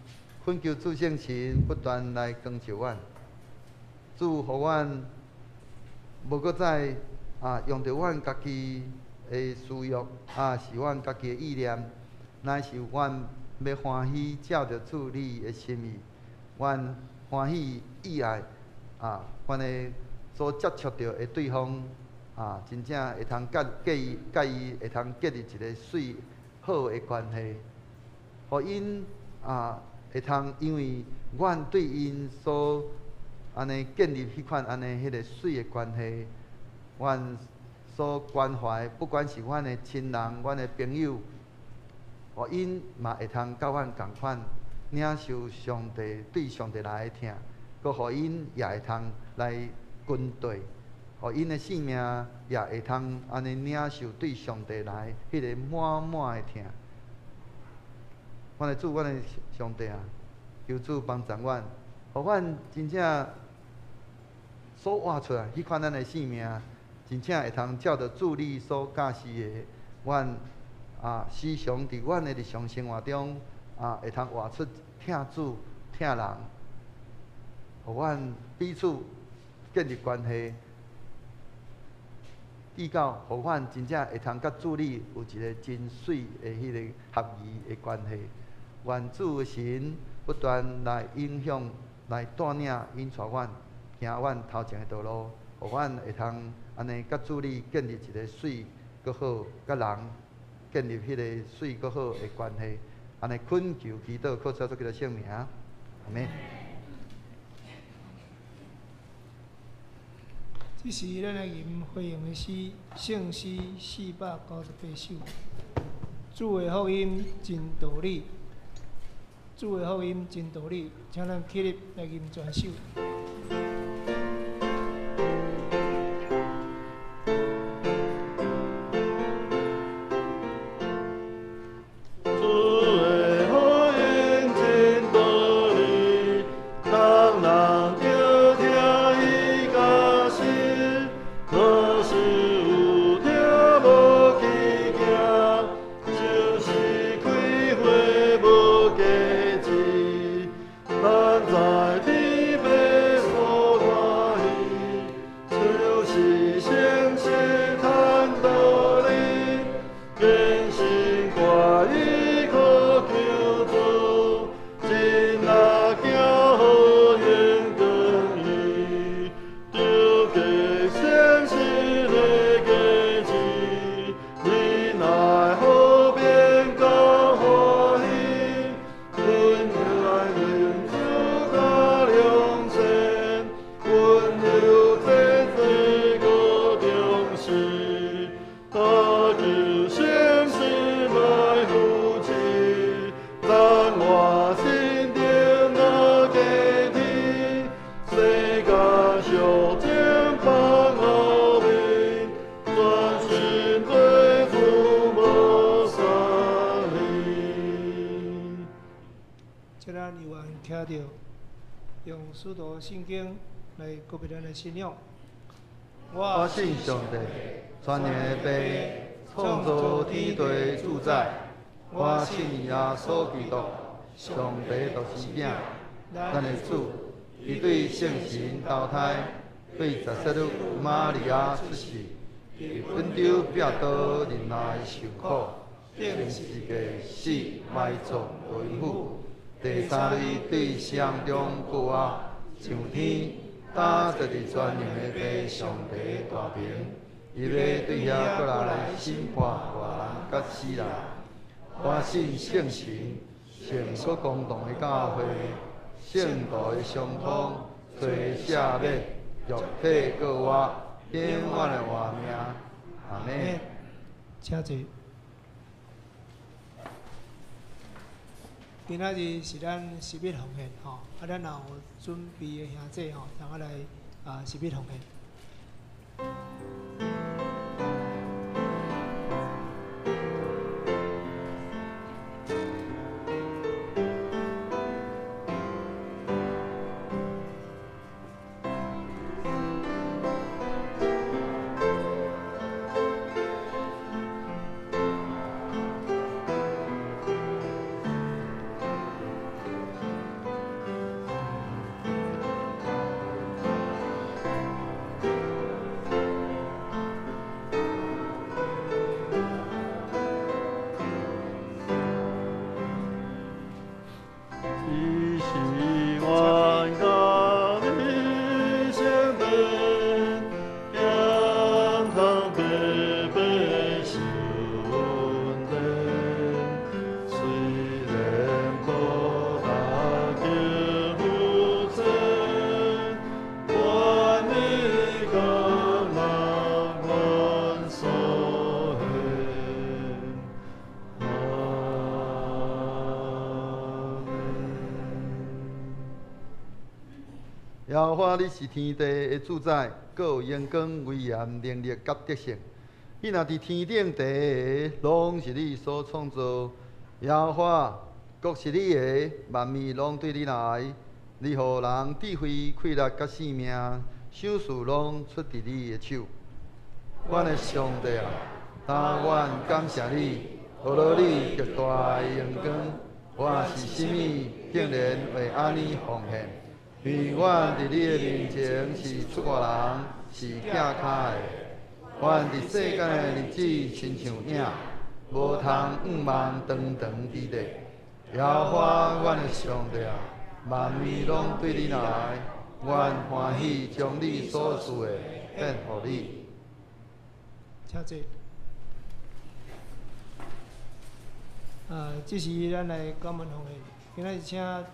恳求主圣神不断来光照阮。主，互阮无搁再用着阮家己的私欲，是阮家己的意念，乃是阮要欢喜照着主你的心意，阮欢喜意爱阮的所接触到的对方。真正会通介伊会通建立一个水好的关系，互因会通因为阮对因所安尼建立迄款安尼迄个水的关系，阮所关怀，不管是阮的亲人、阮的朋友，互因嘛会通甲阮共款领受上帝对上帝来的疼，佮互因也会通来军队。互因的性命也会通安尼领受对上帝来迄个满满的疼。阮的主，阮的上帝求主帮助阮，互阮真正所活出来迄款咱的性命，真正会通照着主你所教示的，阮时常伫阮的日常生活中会通活出疼主疼人，互阮彼此建立关系。至到，互阮真正会通甲主你有一个真水的迄个合宜的关系。愿主神不断来影响、来带领、引带阮行阮头前的道路，互阮会通安尼甲主你建立一个水搁好，甲人建立迄个水搁好的关系。安尼恳求祈祷，靠主基督的圣名，阿门。这是咱来吟会用的诗，圣诗498首。主的福音真道理，主的福音真道理，请咱起立来吟全首。咱在天边。有缘听到，用许多圣经来告别咱的信仰。我信上帝，全能的父，创造天地主宰。我信耶稣基督，上帝独生子，咱的主，伊对圣神投胎，对十七日玛利亚出世，温州壁刀人来受苦，定世界死，埋葬为父。第三日对乡中过活，上天，打着伫全能的父上帝大名，伊要对遐过来审判活人甲死人。我信圣神，圣国公堂的教会，圣道的相通，罪赦免，肉体告我，永远的活命。阿门。请坐。今仔日是咱十一奉献吼，咱也有准备的兄弟吼，让我来十一奉献。耶和华，你是天地的主宰，各有荣光、威严、能力、甲德性。伊若伫天顶地下，拢是你所创造。耶和华，国是你的，万物拢对你来。你予人智慧、快乐、甲性命，想事拢出伫你的手。阮的上帝啊，但愿感谢你，予了你极大的荣光。我是甚物，竟然会安尼奉献？因为阮伫你的面前是出外人，是假卡的。阮伫世间的日子亲像影，无通仰望长长之地。耶和华，阮的上帝啊，万物拢对你来，阮欢喜将你所赐的献互你。请坐。这是咱来感恩奉献，今仔日请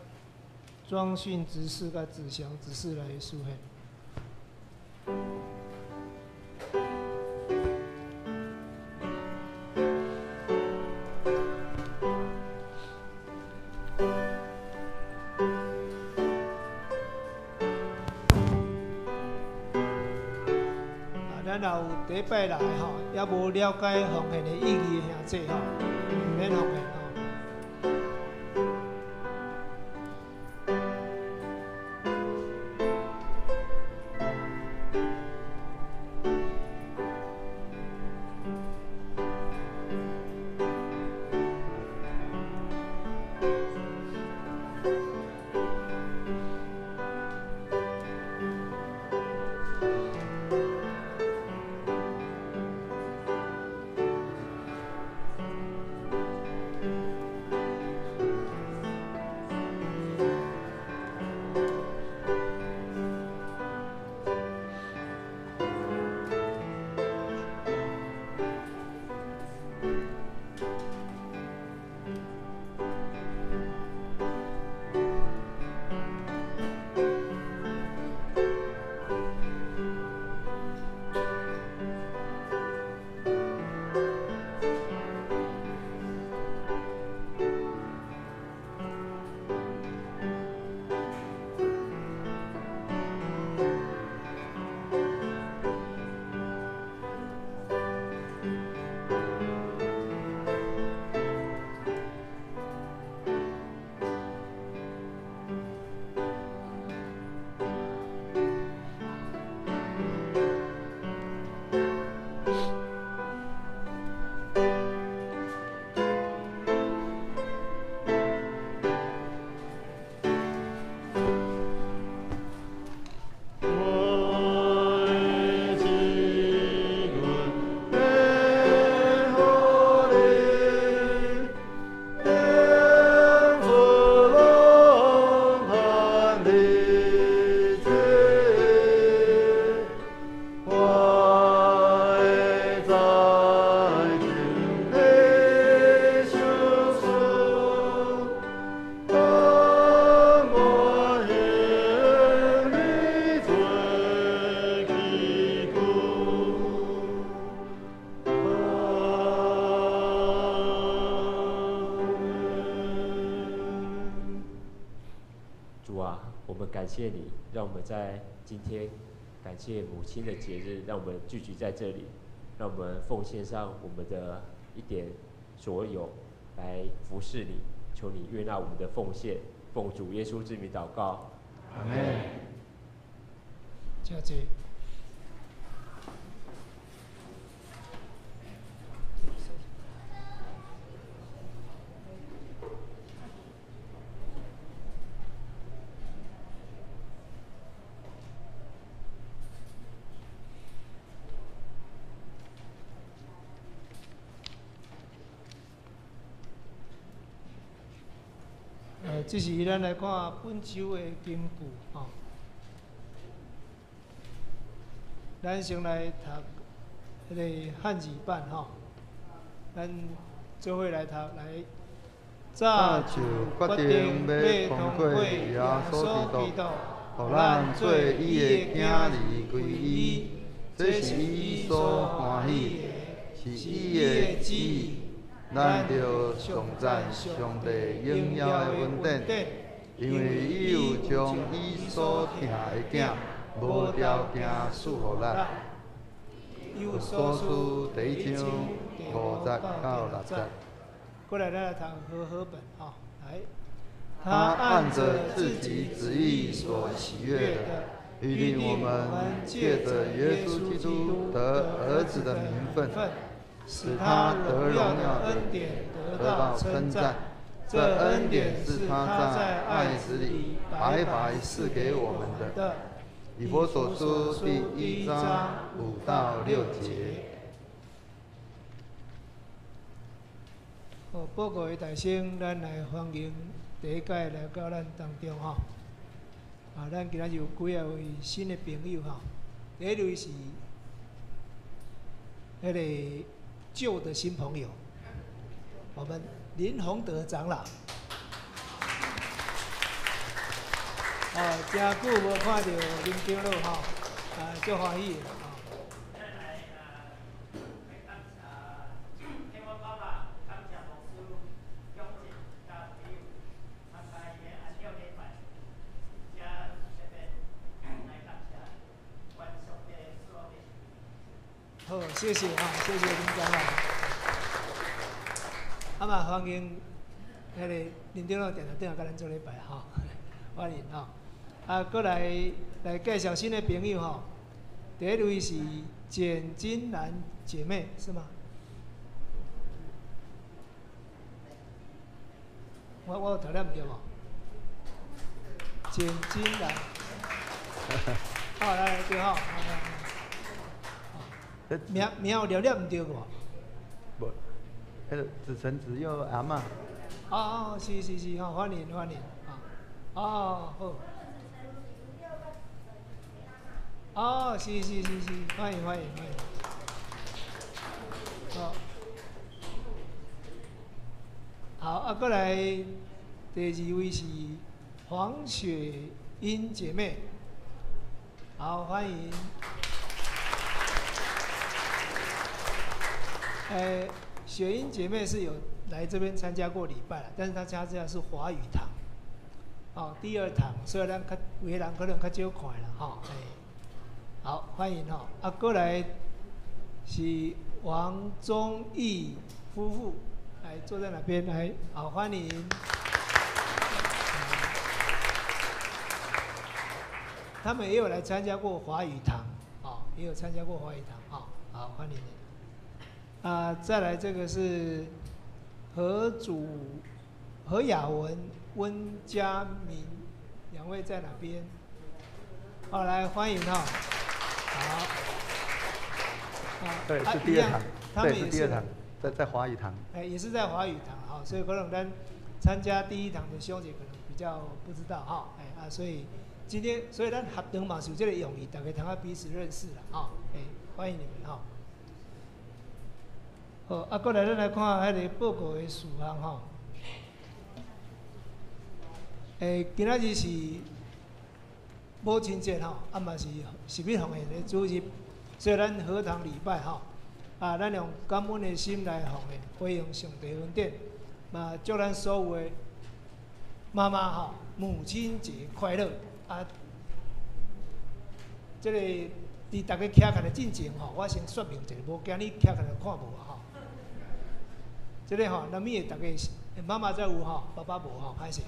庄训执事甲子祥执事来书献。咱若有第一摆来吼，也无了解奉献的意义的兄弟吼，毋免奉献。我们感谢你，让我们在今天感谢母亲的节日，让我们聚集在这里，让我们奉献上我们的一点所有来服侍你，求你悦纳我们的奉献，奉主耶稣之名祷告，阿门。谢谢。这是咱来看本周的金句吼。咱先来读迄个汉字版吼，咱做伙来读来。早就决定要通过耶稣基督，互咱做伊的囝儿归伊，这是伊所欢喜的，是伊的旨意。咱着上赞上帝荣耀的恩典，因为伊有将伊所疼的囝无条件赐予咱。有所书第1章50到60。过来，咱来读和本哈，来。他按着自己旨意所喜悦的，预定我们借着耶稣基督得儿子的名分。使他荣耀的恩典得到称赞，这恩典是他在爱子里白白赐给我们的。以弗所书第1章5到6节。报告的大声，咱来欢迎第一届来到咱当中吼。咱今仔日有几啊位新的朋友吼，第一位是迄个。旧的新朋友，我们林宏德长老，真久无看到林长老吼，足欢喜的吼。好，谢谢哈，谢谢林长老。嘛，欢迎迄个林长老定定甲咱做礼拜哈，欢迎哈。过来介绍新的朋友哈。第一位是简金兰姐妹，是吗？我有读了唔对无？简金兰。好，来对好。名有了了唔对无？无，迄个子承子佑阿嬷。是吼，欢迎好。是，欢迎。好，过来第2位是黄雪英姐妹，好，欢迎。雪英姐妹是有来这边参加过礼拜了，但是她参加的是华语堂，第2堂，所以咱有的人可能较少看啦，好，欢迎过来是王宗义夫妇，来坐在哪边来，好，欢迎。他们也有来参加过华语堂，也有参加过华语堂，好，欢迎你。再来这个是何雅文、温家明2位在哪边？好，来欢迎好。对，是第2堂，他们也是第2堂，在华语堂。也是在华语堂，所以可能咱参加第1堂的兄姐可能比较不知道所以今天，所以咱合堂嘛是有这个用意，大家通彼此认识啦，欢迎你们好，过来咱来看迄个报告的事项今仔日是母亲节嘛是11奉献的主日，所以咱合堂礼拜咱用感恩的心来奉献，回应上帝恩典，嘛祝咱所有的妈妈母亲节快乐，啊，即个伫大家徛起来进前吼，我先说明一下，无惊你徛起来看无啊吼。即个吼，南面的大家妈妈才有吼，爸爸无吼，歹势。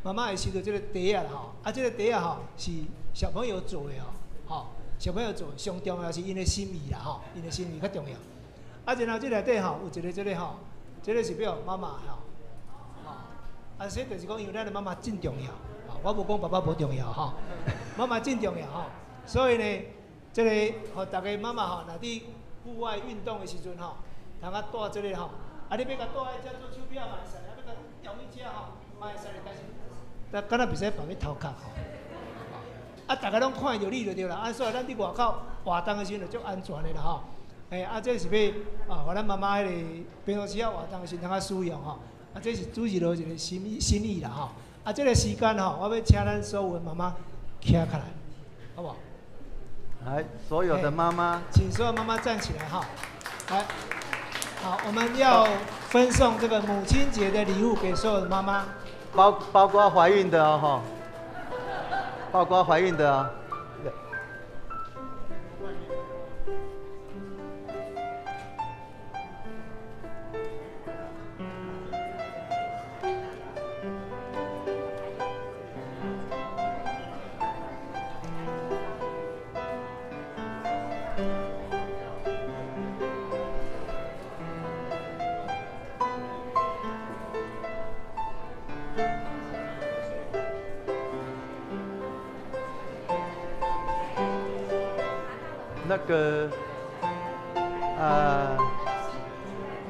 妈妈会收到即个茶啊吼，啊，即个茶啊吼是小朋友做的吼，小朋友做的上重要是因的心意啦吼，因的心意较重要。啊，然后即内底吼有一个即个吼，即个是表妈妈吼，啊，说就是讲因为咱的妈妈真重要，我无讲爸爸无重要吼，妈妈真重要吼，所以呢，即个互大家妈妈吼，若伫户外运动的时阵吼，通啊带即个吼，啊，你要甲带迄只做手表嘛会使，啊，要甲调迄只吼，嘛会使咧，但是。但敢若袂使放去头壳吼，啊，大家拢看着你就对啦。啊，所以咱伫外口活动的时阵就足安全的啦吼。啊，这是要互咱妈妈迄个平常时啊活动的时阵通使用吼。啊，这是主持人一个心意啦吼。啊，这个时间吼，我要请咱所有的妈妈徛起来，好不好？来，所有的妈妈，请所有妈妈站起来哈。来，好，我们要分送这个母亲节的礼物给所有的妈妈。包括怀孕的哦，哈，包括怀孕的哦。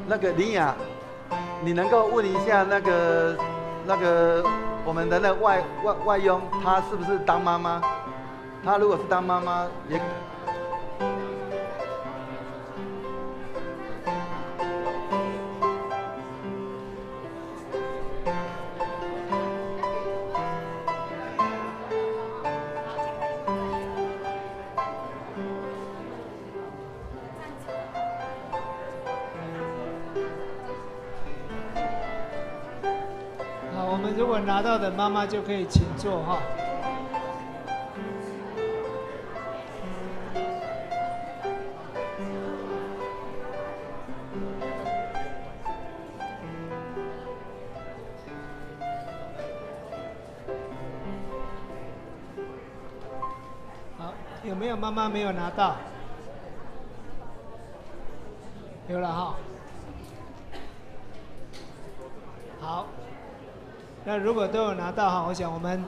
那个林雅，你能够问一下那个我们的那外佣，她是不是当妈妈？她如果是当妈妈，也。如果拿到的妈妈就可以请坐哈。好，有没有妈妈没有拿到？有了哈。好。那如果都有拿到哈，我想我们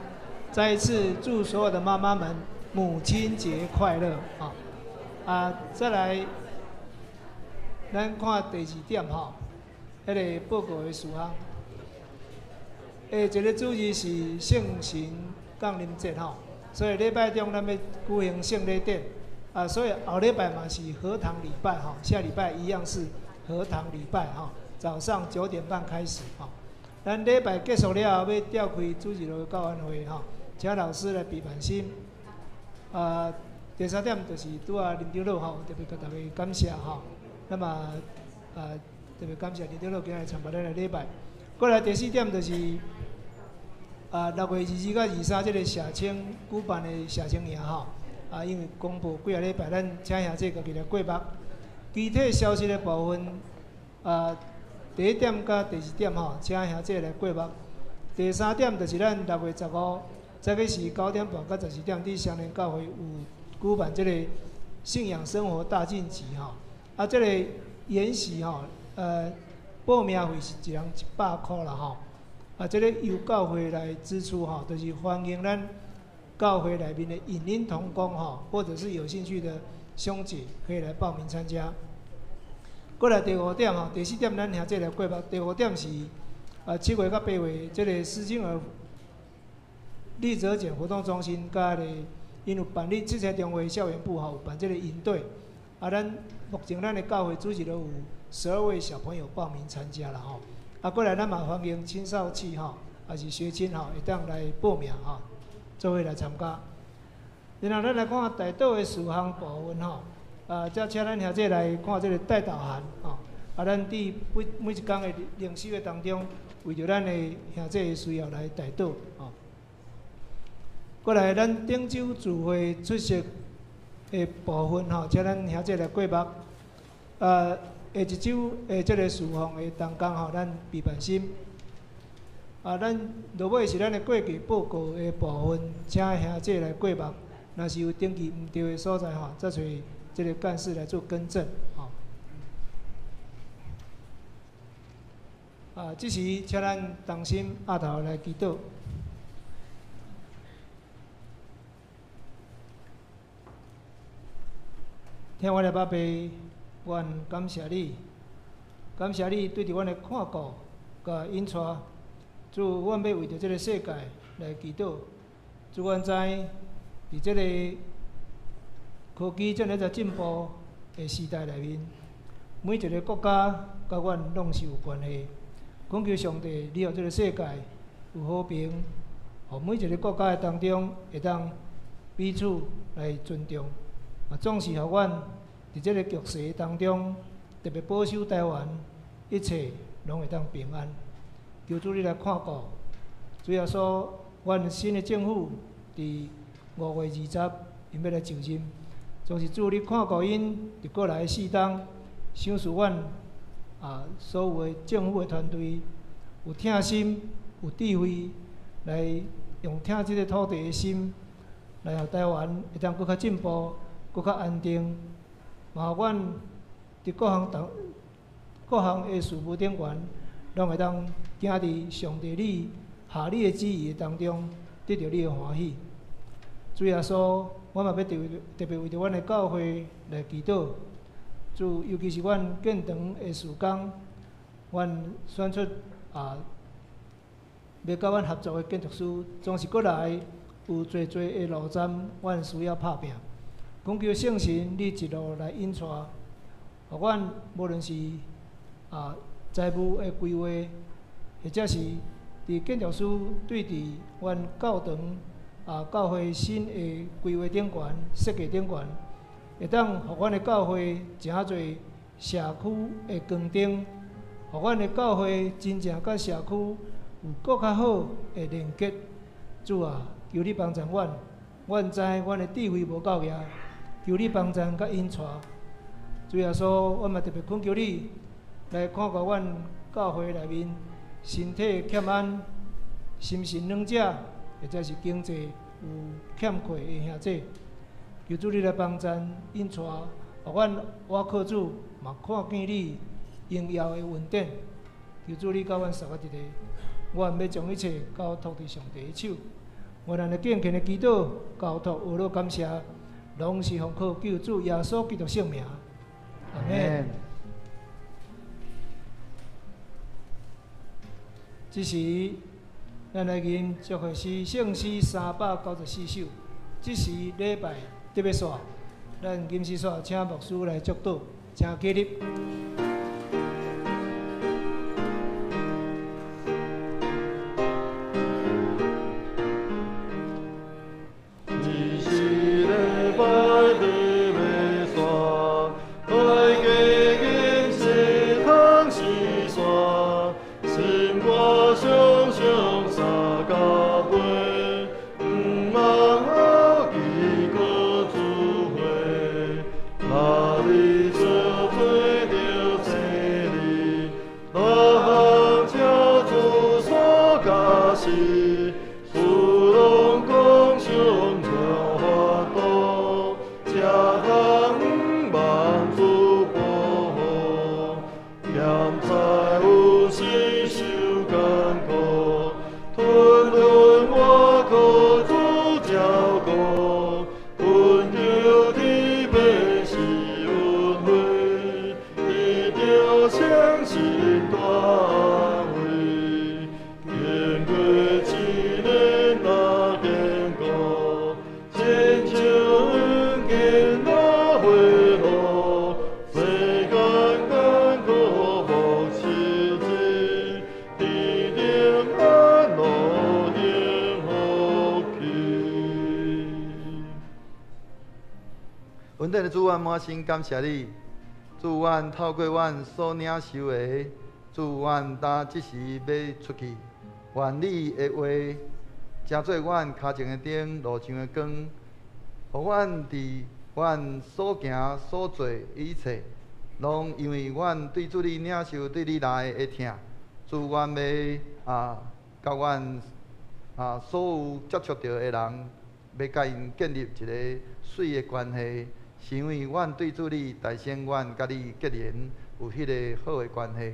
再一次祝所有的妈妈们母亲节快乐啊！再来，咱看第2点哈，迄个报告的事项。一个主题是圣神降临节哈，所以礼拜中咱要举行圣礼典啊，所以后礼拜嘛是和堂礼拜哈，下礼拜一样是和堂礼拜哈，早上9点半开始哈。咱礼拜结束了后，要召开主持人的教案会吼，请老师来备办心。第3点就是拄啊林长老吼，特别甲大家感谢吼。那么特别感谢林长老今日参加咱的礼拜。过来第4点就是6月22到23这个社青举办的社青营吼。因为公布几个礼拜，咱请兄弟家己来过目。具体消息的部分第1点甲第2点吼，请兄弟来过目。第3点就是咱6月15，早起是9点半到12点，伫双连教会有举办这个信仰生活大晋级吼。这个研习吼，报名费是一人100块啦吼。这个由教会来支出吼，就是欢迎咱教会内面的引领同工吼，或者是有兴趣的兄姐可以来报名参加。过来第5点吼，第4点咱兄弟来过目。第5点是7月到8月，这个施金儿立泽简活动中心甲个因有办理7车中华校园部吼，有办这个营队。咱目前咱的教会主持人有12位小朋友报名参加了吼。过来咱嘛欢迎青少期吼，还是学青吼，会当来报名吼，做伙来参加。然后咱来看带导的事项部分吼。再请咱兄弟来看这个带导函吼。咱伫每一天的灵修的当中，为着咱的兄弟的需要来带导吼。过来，咱顶洲聚会出席的部分吼，请咱兄弟来过目。下一周的这个事奉的同工吼，咱备办心。咱落尾是咱的过去报告的部分，请兄弟来过目。若是有登记毋对的所在吼，再找这个干事来做更正吼。这时请咱同心压头来祈祷。听我的爸爸，愿感谢你，感谢你对着阮的看顾、甲引带。主，阮要为着这个世界来祈祷。主，阮知，伫这个科技正在进步的时代内面，每一个国家甲阮拢是有关系。恳求上帝，你互这个世界有和平，互每一个国家的当中会当彼此来尊重。总是互阮伫这个局势当中，特别保守台湾，一切拢会当平安。求主你来看顾，主要说，阮新的政府伫5月20，因要来就任，总是主你看顾因伫过来的4冬，赏赐阮所有的政府的团队有疼心、有智慧，来用疼这个土地的心，来让台湾会当搁较进步、搁较安定。嘛，阮伫各项的事务顶悬，拢会当行伫上帝你下你的旨意当中，得到你的欢喜。主耶稣，我嘛要特别为着阮的教会来祈祷。主，尤其是阮建堂的事工，阮选出要甲阮合作的建筑师，总是过来有侪的路站，阮需要拍拼。恳求圣神，你一路来引带，互阮无论是财务的规划，或者是伫建筑师对伫阮教堂教会新的规划顶悬、设计顶悬，会当互阮的教会诚侪社区的光灯，互阮的教会真正甲社区有更较好的连结。主啊，求你帮助阮，阮知阮的智慧无够额，求你帮助甲引带。主耶稣，我嘛特别恳求你来看顾阮教会内面身体欠安、心神软者，或者是经济有欠缺的兄弟。求主你来帮助引带，互阮我靠主嘛看见你荣耀的稳定。求主你甲阮三个一个，我要将一切交托伫上帝的手。我咱的敬虔的祈祷、交托、阿罗感谢，拢是奉靠救主耶稣基督圣名。阿门。这时，咱来吟祝贺诗圣诗394首。这时礼拜特别线，咱吟诗线请牧师来祝祷，请起立。稳定的主，阮满心感谢你。主，阮透过阮所领受的，主，阮今即时要出去，愿你的话成做阮脚前的灯，路上的光，互阮伫阮所行所做一切，拢因为阮对主你领受对你来的疼，祝阮要甲阮所有接触到的人，要甲因建立一个水的关系，是因为阮对主你大先阮甲你结连有迄个好的关系。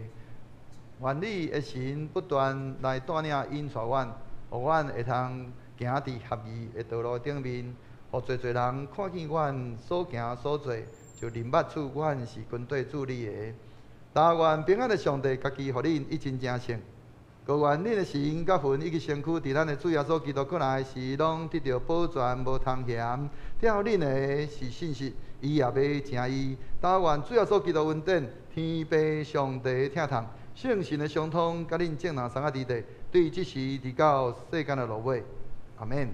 愿你的神不断来带领引带阮，互阮会通行伫合宜的道路顶面，互侪侪人看见阮所行所做，就认捌出阮是军队主理的。但愿平安的上帝家己互恁一真正胜。高愿恁的神甲魂以及身躯，伫咱的主耶稣基督过来时，拢得到保全，无通嫌。了恁的是信实，伊也要正义。但愿主耶稣基督恩典，天父上帝疼痛，圣神的相通，甲恁正人三个伫地，对即时直到世间的落尾。阿免。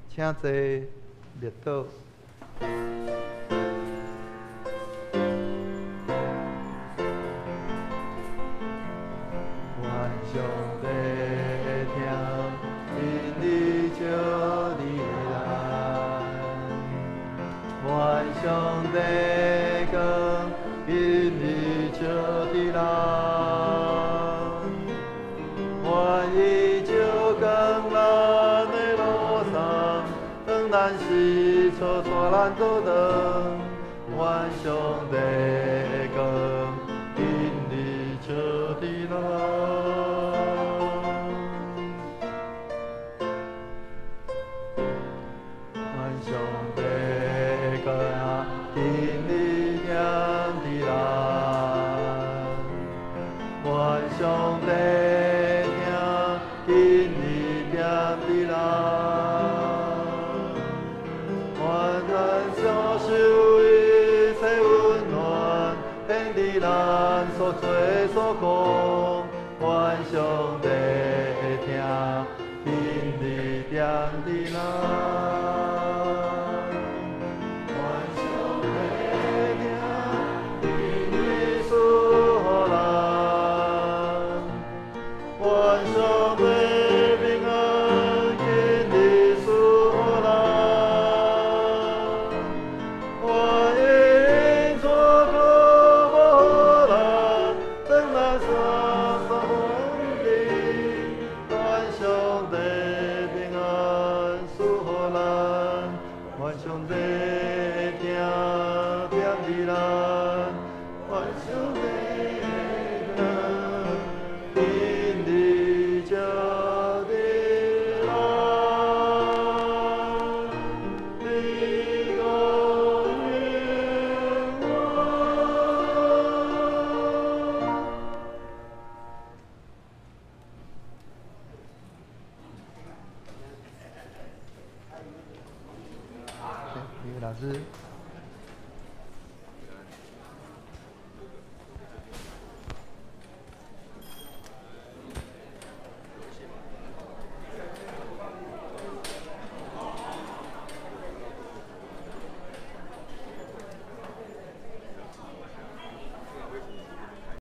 请坐，列倒。愿上帝听，因你照你来。愿上帝讲，因你照你来。愿伊照光咱的路上，当咱是错错咱倒转。愿上帝讲，因你照你来。愿上帝讲，因你念地来。愿上帝听，因你念地来。愿咱享受一切温暖，显伫咱所做所讲。愿上帝听，因你念地来。上帝听，点伫咱，愿上